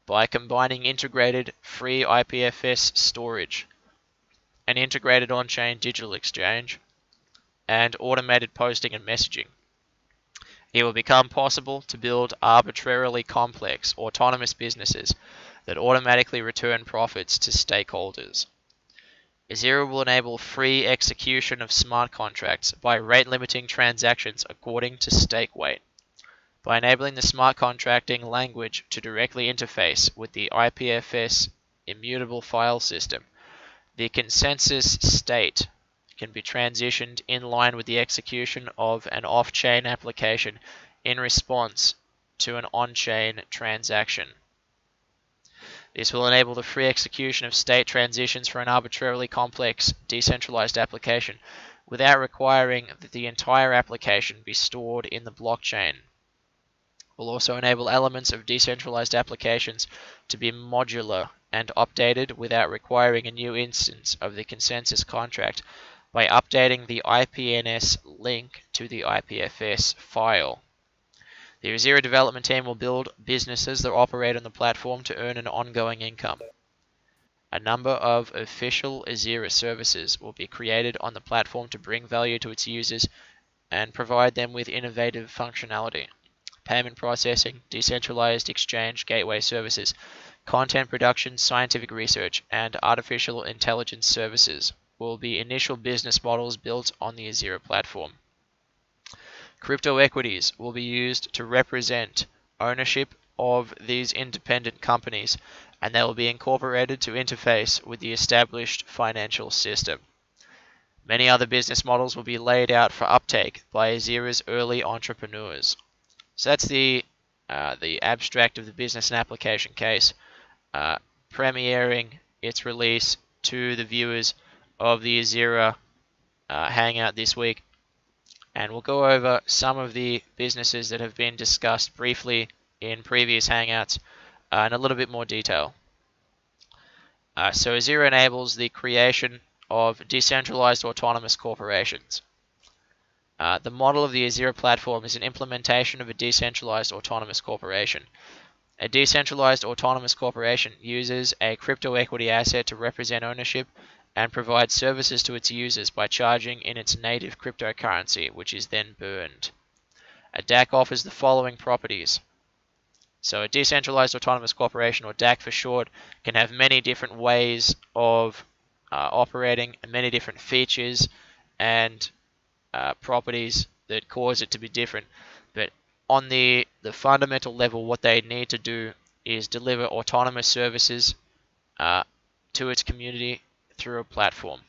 By combining integrated free IPFS storage, an integrated on-chain digital exchange, and automated posting and messaging, it will become possible to build arbitrarily complex, autonomous businesses that automatically return profits to stakeholders. EZIRA will enable free execution of smart contracts by rate limiting transactions according to stake weight. By enabling the smart contracting language to directly interface with the IPFS immutable file system, the consensus state can be transitioned in line with the execution of an off-chain application in response to an on-chain transaction. This will enable the free execution of state transitions for an arbitrarily complex, decentralized application without requiring that the entire application be stored in the blockchain. It will also enable elements of decentralized applications to be modular and updated without requiring a new instance of the consensus contract by updating the IPNS link to the IPFS file. The EZIRA development team will build businesses that operate on the platform to earn an ongoing income. A number of official EZIRA services will be created on the platform to bring value to its users and provide them with innovative functionality. Payment processing, decentralized exchange gateway services, content production, scientific research, and artificial intelligence services will be initial business models built on the EZIRA platform. Crypto equities will be used to represent ownership of these independent companies, and they will be incorporated to interface with the established financial system. Many other business models will be laid out for uptake by EZIRA's early entrepreneurs. So that's the abstract of the business and application case, premiering its release to the viewers of the EZIRA Hangout this week. And we'll go over some of the businesses that have been discussed briefly in previous Hangouts in a little bit more detail. So EZIRA enables the creation of decentralized autonomous corporations. The model of the EZIRA platform is an implementation of a decentralized autonomous corporation. A decentralized autonomous corporation uses a crypto equity asset to represent ownership and provides services to its users by charging in its native cryptocurrency, which is then burned. A DAC offers the following properties. So a decentralized autonomous corporation, or DAC for short, can have many different ways of operating and many different features and properties that cause it to be different. But on the fundamental level, what they need to do is deliver autonomous services to its community through a platform.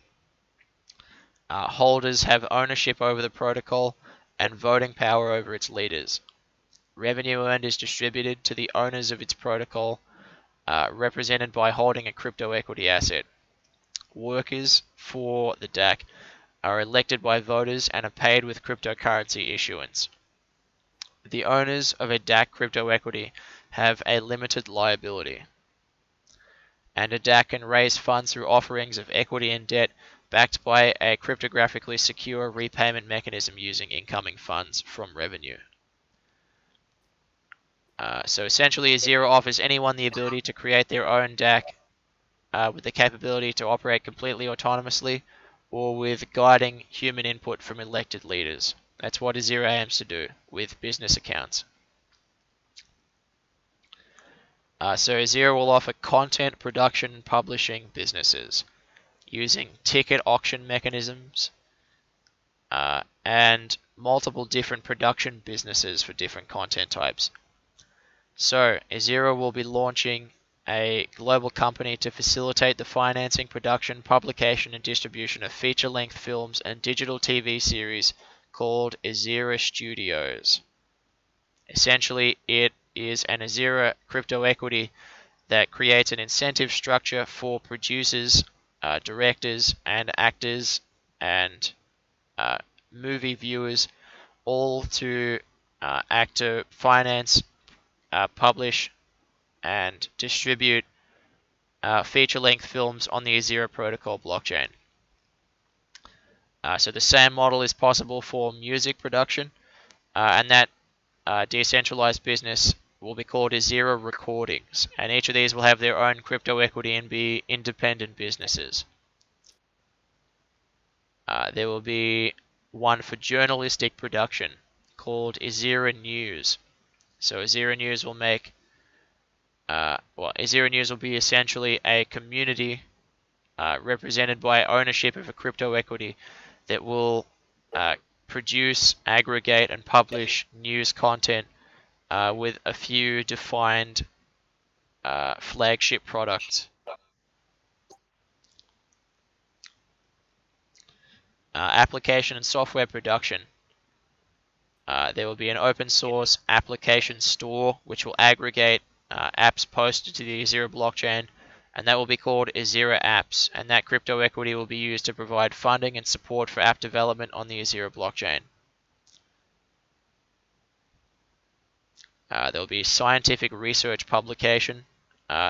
Holders have ownership over the protocol and voting power over its leaders. Revenue earned is distributed to the owners of its protocol, represented by holding a crypto equity asset. Workers for the DAC are elected by voters and are paid with cryptocurrency issuance. The owners of a DAC crypto equity have a limited liability. And a DAC can raise funds through offerings of equity and debt backed by a cryptographically secure repayment mechanism using incoming funds from revenue. So essentially, EZIRA offers anyone the ability to create their own DAC with the capability to operate completely autonomously or with guiding human input from elected leaders. That's what EZIRA aims to do with business accounts. So EZIRA will offer content production and publishing businesses using ticket auction mechanisms and multiple different production businesses for different content types. So EZIRA will be launching a global company to facilitate the financing, production, publication, and distribution of feature-length films and digital TV series called EZIRA Studios. Essentially, it is an EZIRA crypto equity that creates an incentive structure for producers, directors, and actors, and movie viewers, all to act to finance, publish, and distribute feature-length films on the EZIRA protocol blockchain. So the same model is possible for music production, and that decentralized business will be called EZIRA Recordings, and each of these will have their own crypto equity and be independent businesses. There will be one for journalistic production called EZIRA News. So EZIRA News will make EZIRA News will be essentially a community represented by ownership of a crypto equity that will produce, aggregate, and publish news content with a few defined flagship products. Application and software production. There will be an open source application store which will aggregate apps posted to the EZIRA blockchain, and that will be called EZIRA Apps, and that crypto equity will be used to provide funding and support for app development on the EZIRA blockchain. There will be scientific research publication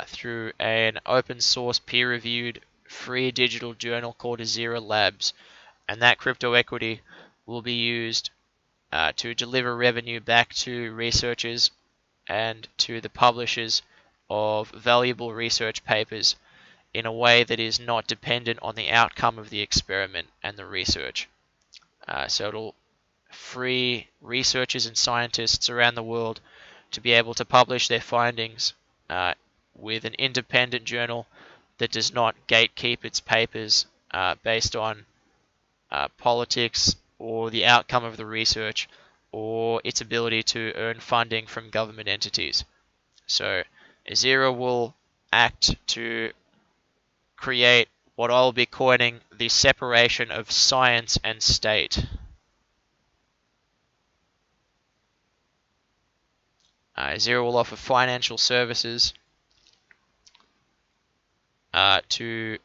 through an open source peer-reviewed free digital journal called EZIRA Labs, and that crypto equity will be used to deliver revenue back to researchers and to the publishers of valuable research papers in a way that is not dependent on the outcome of the experiment and the research. So it'll free researchers and scientists around the world to be able to publish their findings with an independent journal that does not gatekeep its papers based on politics or the outcome of the research or its ability to earn funding from government entities. So EZIRA will act to create what I'll be coining the separation of science and state. EZIRA will offer financial services to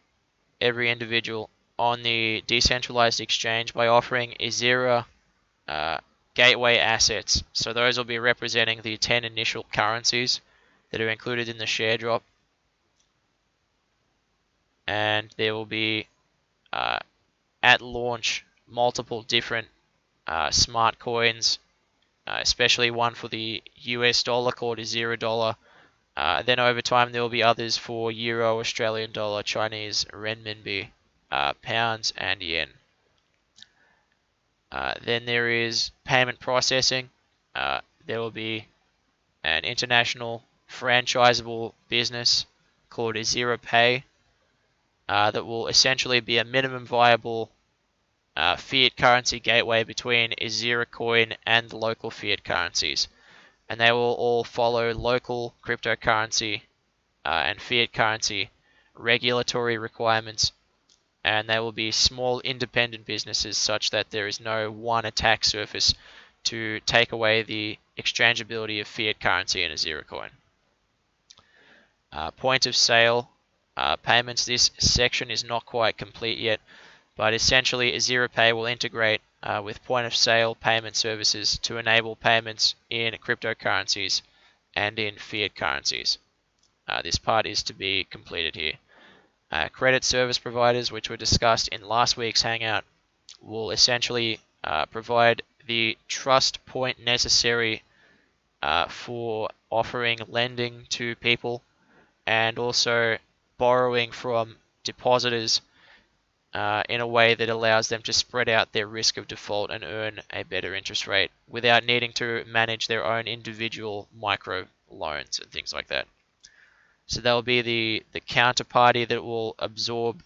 every individual on the decentralized exchange by offering EZIRA gateway assets. So those will be representing the 10 initial currencies that are included in the share drop. And there will be, at launch, multiple different smart coins, especially one for the US dollar called EZIRA dollar. Then over time there will be others for Euro, Australian dollar, Chinese renminbi, pounds and yen. Then there is payment processing. There will be an international franchisable business called EZIRA Pay that will essentially be a minimum viable fiat currency gateway between EZIRA coin and the local fiat currencies. And they will all follow local cryptocurrency and fiat currency regulatory requirements, and they will be small independent businesses such that there is no one attack surface to take away the exchangeability of fiat currency in EZIRA coin. Point of sale payments. This section is not quite complete yet, but essentially EZIRA Pay will integrate with point of sale payment services to enable payments in cryptocurrencies and in fiat currencies. This part is to be completed here. Credit service providers, which were discussed in last week's Hangout, will essentially provide the trust point necessary for offering lending to people and also borrowing from depositors in a way that allows them to spread out their risk of default and earn a better interest rate without needing to manage their own individual micro loans and things like that. So that will be the counterparty that will absorb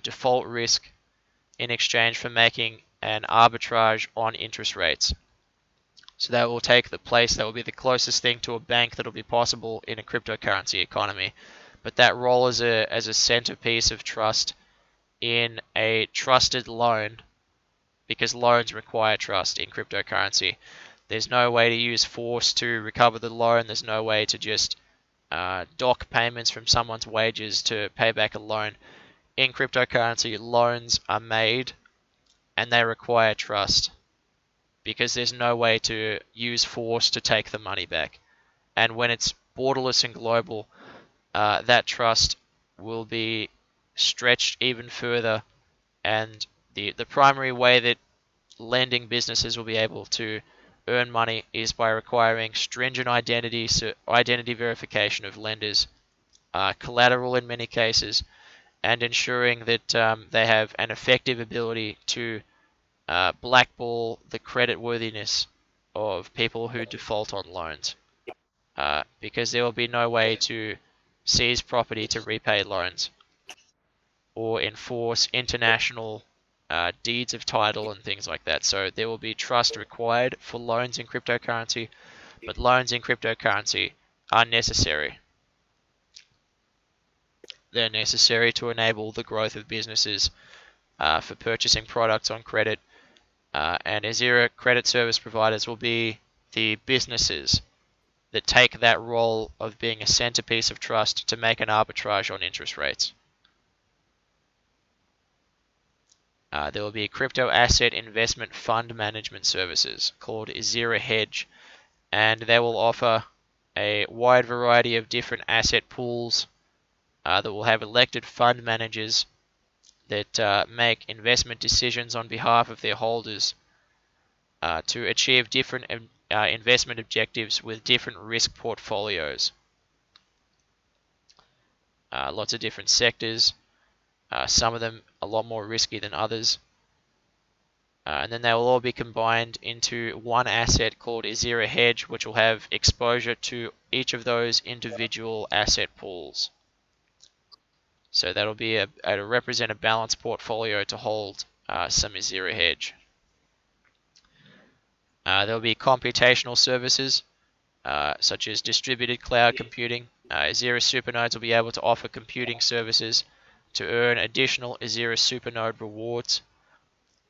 default risk in exchange for making an arbitrage on interest rates. So that will take the place, that will be the closest thing to a bank that will be possible in a cryptocurrency economy. But that role as a centerpiece of trust in a trusted loan, because loans require trust in cryptocurrency. There's no way to use force to recover the loan. There's no way to just dock payments from someone's wages to pay back a loan. In cryptocurrency, loans are made and they require trust because there's no way to use force to take the money back. And when it's borderless and global, that trust will be stretched even further, and the primary way that lending businesses will be able to earn money is by requiring stringent identity verification of lenders, collateral in many cases, and ensuring that they have an effective ability to blackball the creditworthiness of people who default on loans, because there will be no way to seize property to repay loans or enforce international deeds of title and things like that. So there will be trust required for loans in cryptocurrency, but loans in cryptocurrency are necessary. They're necessary to enable the growth of businesses for purchasing products on credit, and EZIRA credit service providers will be the businesses that take that role of being a centerpiece of trust to make an arbitrage on interest rates. There will be crypto asset investment fund management services called EZIRA Hedge, and they will offer a wide variety of different asset pools that will have elected fund managers that make investment decisions on behalf of their holders to achieve different investment objectives with different risk portfolios. Lots of different sectors. Some of them a lot more risky than others. And then they will all be combined into one asset called EZIRA Hedge, which will have exposure to each of those individual asset pools. So that'll be to represent a balanced portfolio to hold some EZIRA Hedge. There'll be computational services such as distributed cloud computing. EZIRA supernodes will be able to offer computing services to earn additional EZIRA Supernode rewards,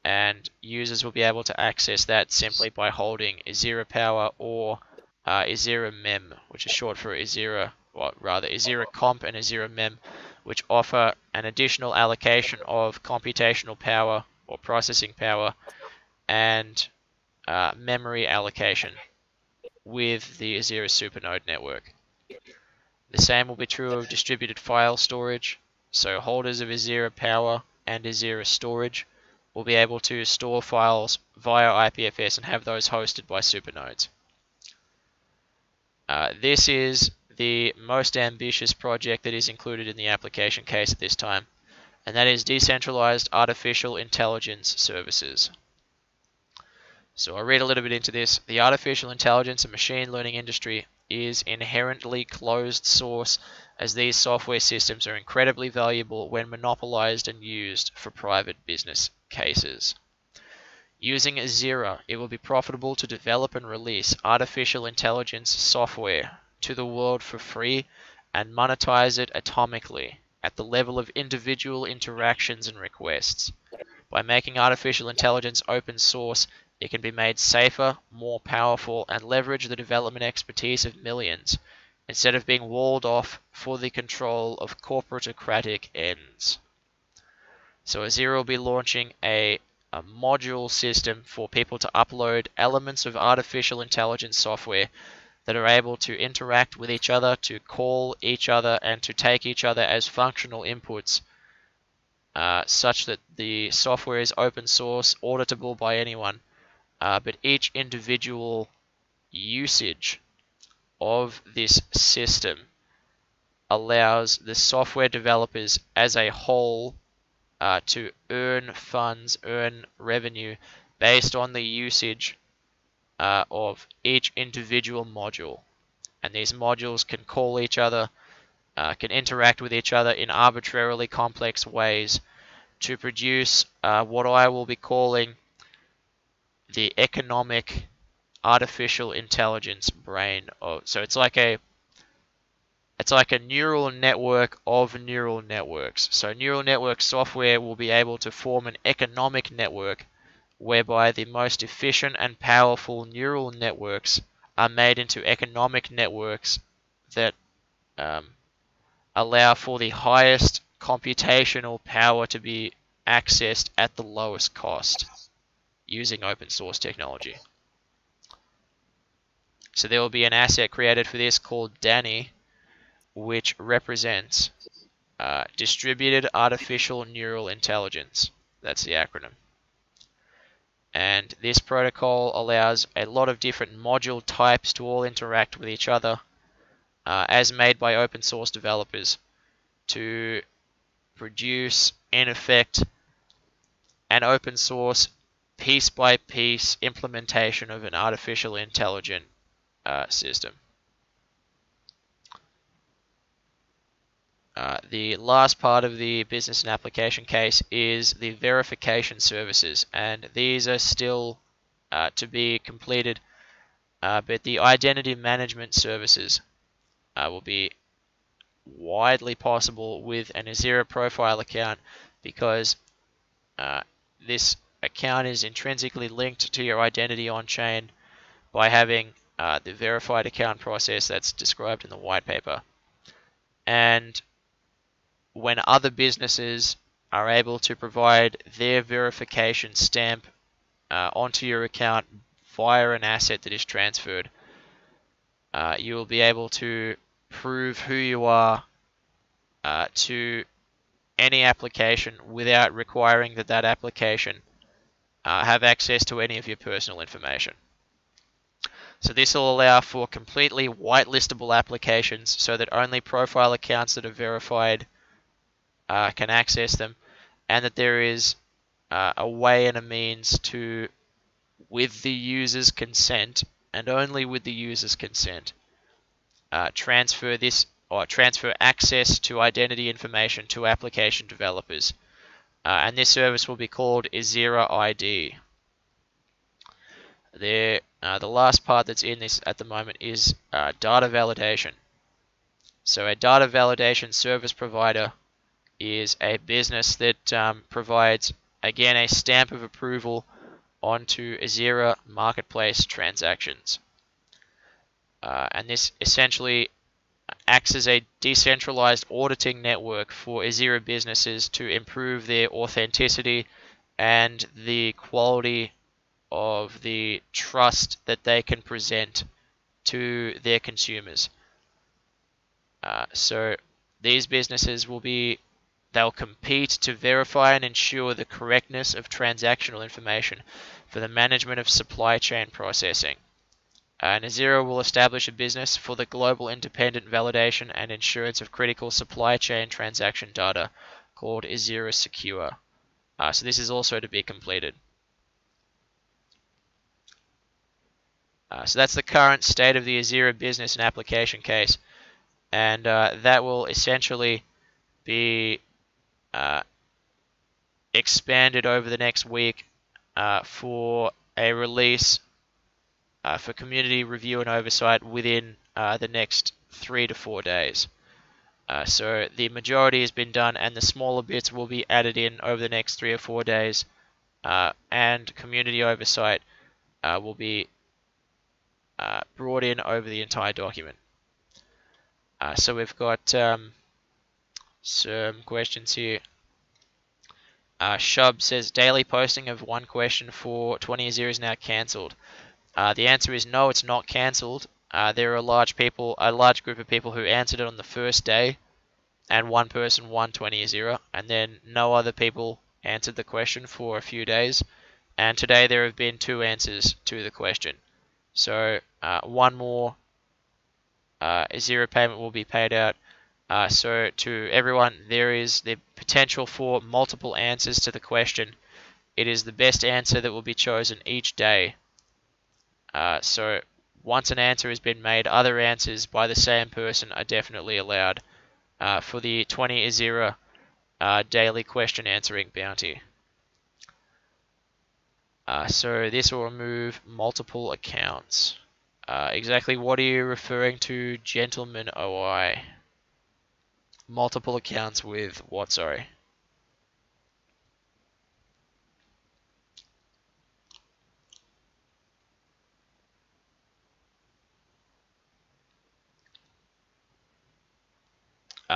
and users will be able to access that simply by holding EZIRA Power or EZIRA Mem, which is short for EZIRA, or rather EZIRA Comp and EZIRA Mem, which offer an additional allocation of computational power or processing power and memory allocation with the EZIRA Supernode network. The same will be true of distributed file storage, so holders of EZIRA Power and EZIRA Storage will be able to store files via IPFS and have those hosted by supernodes. This is the most ambitious project that is included in the application case at this time, and that is decentralized artificial intelligence services. So I'll read a little bit into this. The artificial intelligence and machine learning industry is inherently closed source, as these software systems are incredibly valuable when monopolized and used for private business cases. Using EZIRA, it will be profitable to develop and release artificial intelligence software to the world for free and monetize it atomically at the level of individual interactions and requests. By making artificial intelligence open source, it can be made safer, more powerful, and leverage the development expertise of millions, instead of being walled off for the control of corporatocratic ends. So EZIRA will be launching a module system for people to upload elements of artificial intelligence software that are able to interact with each other, to call each other, and to take each other as functional inputs, such that the software is open source, auditable by anyone, but each individual usage of this system allows the software developers as a whole to earn funds, earn revenue based on the usage of each individual module. And these modules can call each other, can interact with each other in arbitrarily complex ways to produce what I will be calling the economic artificial intelligence brain. So it's like a neural network of neural networks. So neural network software will be able to form an economic network whereby the most efficient and powerful neural networks are made into economic networks that allow for the highest computational power to be accessed at the lowest cost using open source technology. So there will be an asset created for this called DANI, which represents Distributed Artificial Neural Intelligence. That's the acronym. And this protocol allows a lot of different module types to all interact with each other, as made by open source developers, to produce, in effect, an open source piece by piece implementation of an artificial intelligent system. The last part of the business and application case is the verification services, and these are still to be completed, but the identity management services will be widely possible with an EZIRA profile account, because this account is intrinsically linked to your identity on-chain by having the verified account process that's described in the white paper. And when other businesses are able to provide their verification stamp onto your account via an asset that is transferred, you will be able to prove who you are to any application without requiring that application have access to any of your personal information. So this will allow for completely whitelistable applications, so that only profile accounts that are verified can access them, and that there is a way and a means to, with the user's consent, and only with the user's consent, transfer access to identity information to application developers. And this service will be called EZIRA ID. The last part that's in this at the moment is data validation. So a data validation service provider is a business that provides, again, a stamp of approval onto EZIRA marketplace transactions. And this essentially acts as a decentralized auditing network for EZIRA businesses to improve their authenticity and the quality of the trust that they can present to their consumers. So these businesses they'll compete to verify and ensure the correctness of transactional information for the management of supply chain processing. And EZIRA will establish a business for the global independent validation and insurance of critical supply chain transaction data called EZIRA Secure. So this is also to be completed. So that's the current state of the EZIRA business and application case. And that will essentially be expanded over the next week for a release for community review and oversight within the next 3 to 4 days. So the majority has been done, and the smaller bits will be added in over the next 3 or 4 days, and community oversight will be brought in over the entire document. So we've got some questions here. Shub says, daily posting of one question for 20 EZIRA is now cancelled. The answer is no, it's not cancelled. There are a large group of people who answered it on the first day, and one person won 20 EZIRA, and then no other people answered the question for a few days. And today there have been 2 answers to the question. So one more EZIRA payment will be paid out. So to everyone, there is the potential for multiple answers to the question. It is the best answer that will be chosen each day. So once an answer has been made, other answers by the same person are definitely allowed for the 20 EZIRA daily question answering bounty. So this will remove multiple accounts. Exactly what are you referring to, Gentleman OI? Multiple accounts with what, sorry?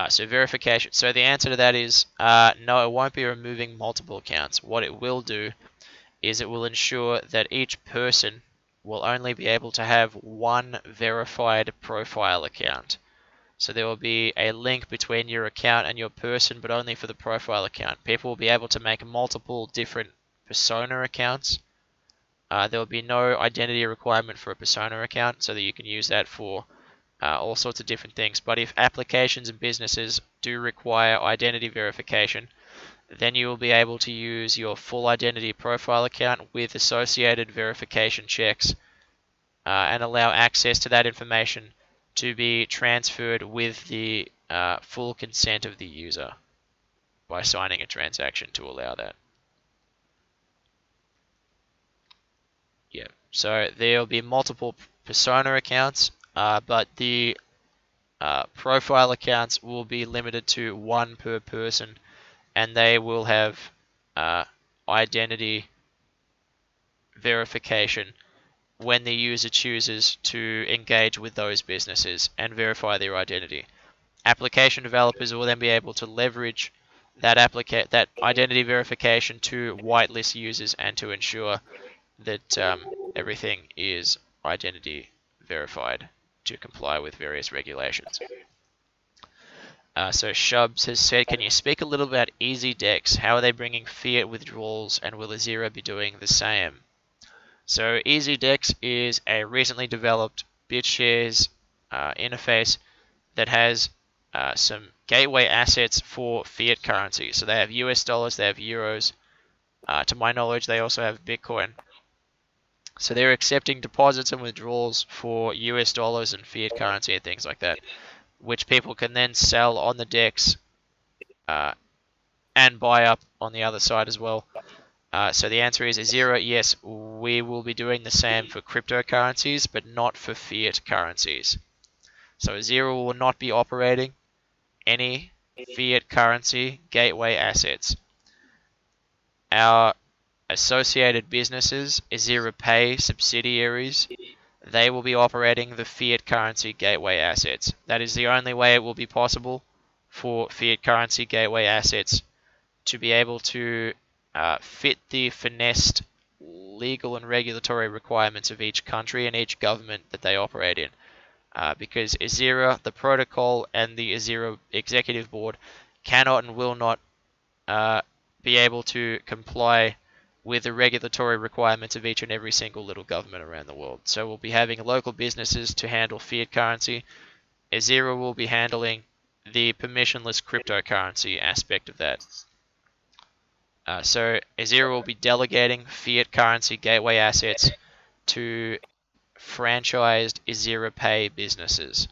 So verification. So the answer to that is no, it won't be removing multiple accounts. What it will do is it will ensure that each person will only be able to have one verified profile account. So there will be a link between your account and your person, but only for the profile account. People will be able to make multiple different persona accounts. There will be no identity requirement for a persona account, so that you can use that for all sorts of different things. But if applications and businesses do require identity verification, then you will be able to use your full identity profile account with associated verification checks and allow access to that information to be transferred with the full consent of the user by signing a transaction to allow that. Yeah, so there will be multiple persona accounts, but the profile accounts will be limited to 1 per person, and they will have identity verification when the user chooses to engage with those businesses and verify their identity. Application developers will then be able to leverage that identity verification to whitelist users and to ensure that everything is identity verified to comply with various regulations. So Shubs has said, can you speak a little about EZDEX? How are they bringing fiat withdrawals, and will EZIRA be doing the same? So EZDEX is a recently developed bitshares interface that has some gateway assets for fiat currency. So they have US dollars, they have euros. To my knowledge, they also have Bitcoin. So they're accepting deposits and withdrawals for US dollars and fiat currency and things like that, which people can then sell on the DEX and buy up on the other side as well. So the answer is EZIRA, yes, we will be doing the same for cryptocurrencies, but not for fiat currencies. So EZIRA will not be operating any fiat currency gateway assets. Our associated businesses, EZIRA Pay subsidiaries, they will be operating the fiat currency gateway assets. That is the only way it will be possible for fiat currency gateway assets to be able to fit the finessed legal and regulatory requirements of each country and each government that they operate in. Because EZIRA, the protocol, and the EZIRA Executive Board cannot and will not be able to comply with the regulatory requirements of each and every single little government around the world. So we'll be having local businesses to handle fiat currency. EZIRA will be handling the permissionless cryptocurrency aspect of that. So EZIRA will be delegating fiat currency gateway assets to franchised EZIRA Pay businesses.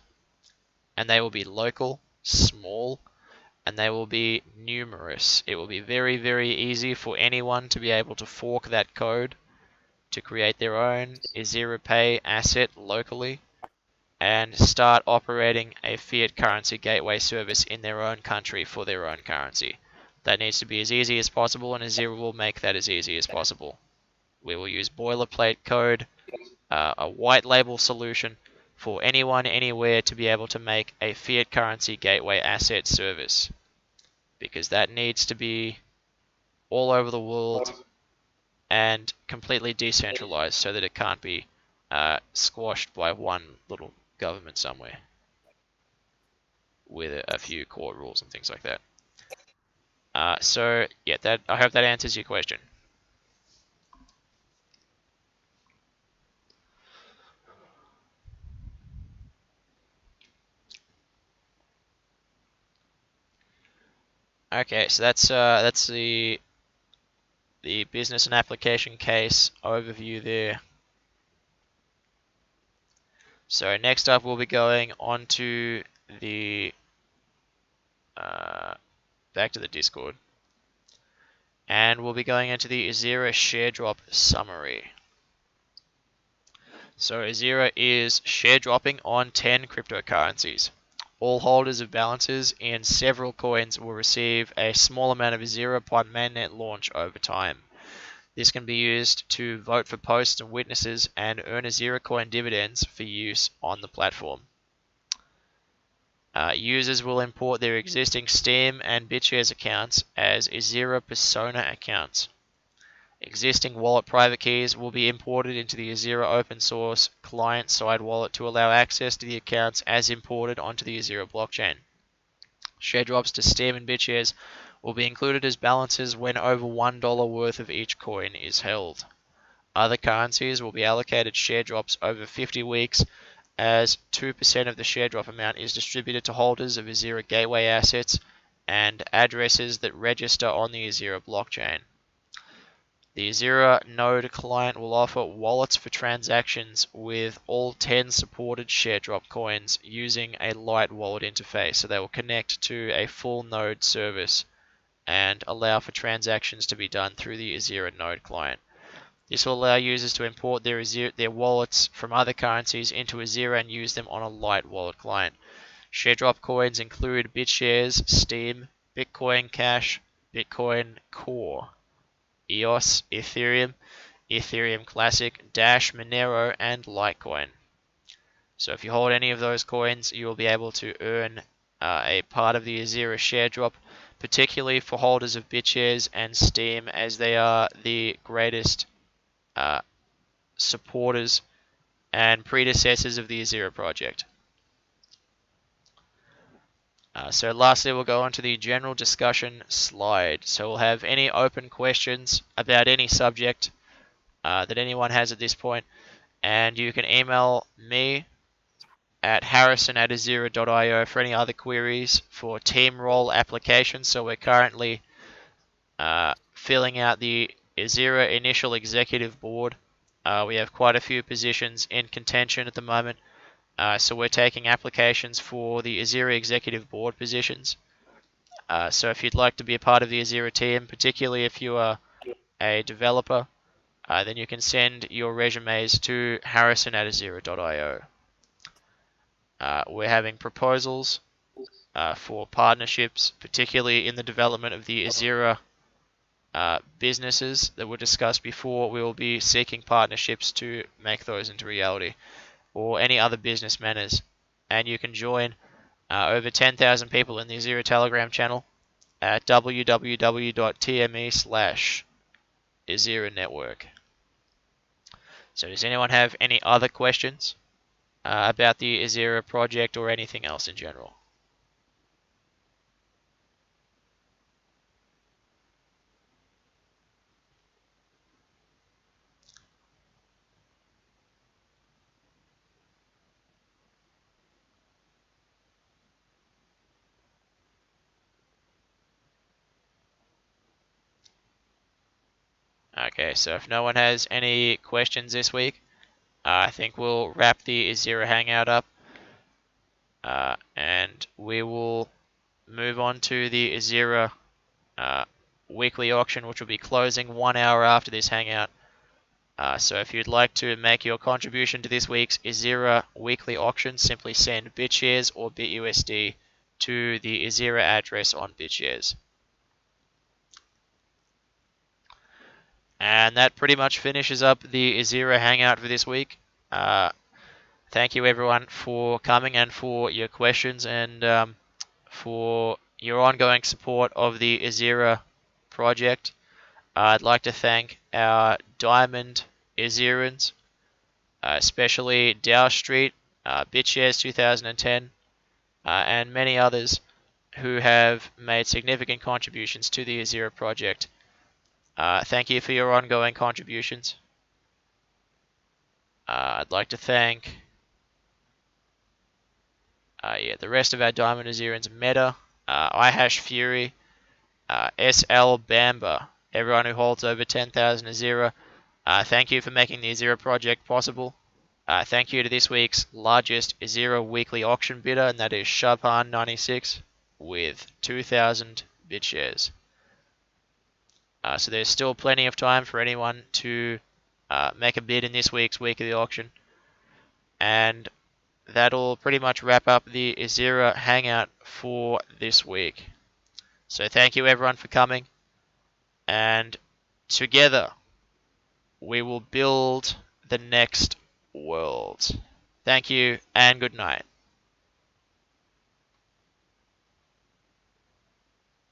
And they will be local, small, and they will be numerous. It will be very, very easy for anyone to be able to fork that code to create their own EZIRA Pay asset locally and start operating a fiat currency gateway service in their own country for their own currency. That needs to be as easy as possible, and EZIRA will make that as easy as possible. We will use boilerplate code, a white label solution for anyone, anywhere to be able to make a fiat currency gateway asset service. Because that needs to be all over the world and completely decentralized so that it can't be squashed by one little government somewhere with a few core rules and things like that. So yeah, I hope that answers your question. Okay, so that's the business and application case overview there. So next up, we'll be going on to the back to the Discord, and we'll be going into the EZIRA share drop summary. So EZIRA is share dropping on 10 cryptocurrencies. All holders of balances in several coins will receive a small amount of EZIRA upon mainnet launch over time. This can be used to vote for posts and witnesses and earn EZIRA coin dividends for use on the platform. Users will import their existing Steam and BitShares accounts as EZIRA Persona accounts. Existing wallet private keys will be imported into the EZIRA open source client-side wallet to allow access to the accounts as imported onto the EZIRA blockchain. Share drops to Steam and BitShares will be included as balances when over $1 worth of each coin is held. Other currencies will be allocated share drops over 50 weeks as 2% of the share drop amount is distributed to holders of EZIRA gateway assets and addresses that register on the EZIRA blockchain. The EZIRA node client will offer wallets for transactions with all 10 supported share drop coins using a light wallet interface, so they will connect to a full node service and allow for transactions to be done through the EZIRA node client. This will allow users to import their wallets from other currencies into EZIRA and use them on a light wallet client. Share drop coins include BitShares, Steam, Bitcoin Cash, Bitcoin Core, EOS, Ethereum, Ethereum Classic, Dash, Monero, and Litecoin. So if you hold any of those coins, you will be able to earn a part of the EZIRA share drop, particularly for holders of BitShares and Steam, as they are the greatest supporters and predecessors of the EZIRA project. So lastly, we'll go on to the general discussion slide. So we'll have any open questions about any subject that anyone has at this point, and you can email me at harrison@ezira.io for any other queries for team role applications. So we're currently filling out the EZIRA Initial Executive Board. We have quite a few positions in contention at the moment. So we're taking applications for the EZIRA Executive Board positions. So if you'd like to be a part of the EZIRA team, particularly if you are a developer, then you can send your resumes to harrison@ezira.io. We're having proposals for partnerships, particularly in the development of the EZIRA businesses that were discussed before. We will be seeking partnerships to make those into reality, or any other business manners. And you can join over 10,000 people in the EZIRA Telegram channel at www.tme/EZIRA Network. So does anyone have any other questions about the EZIRA project or anything else in general? Okay, so if no one has any questions this week, I think we'll wrap the EZIRA Hangout up, and we will move on to the EZIRA Weekly Auction, which will be closing 1 hour after this Hangout. So if you'd like to make your contribution to this week's EZIRA Weekly Auction, simply send bitshares or bitUSD to the EZIRA address on bitshares. And that pretty much finishes up the EZIRA Hangout for this week. Thank you everyone for coming and for your questions, and for your ongoing support of the EZIRA project. I'd like to thank our Diamond EZIRans, especially Dow Street, BitShares 2010, and many others who have made significant contributions to the EZIRA project. Thank you for your ongoing contributions. I'd like to thank the rest of our Diamond EZIRans: Meta, iHash Fury, SL Bamba, everyone who holds over 10,000 EZIRA. Thank you for making the EZIRA project possible. Thank you to this week's largest EZIRA Weekly Auction bidder, and that is Shabhan96 with 2,000 BitShares. So there's still plenty of time for anyone to make a bid in this week's weekly auction. And that'll pretty much wrap up the EZIRA Hangout for this week. So thank you everyone for coming. And together we will build the next world. Thank you and good night.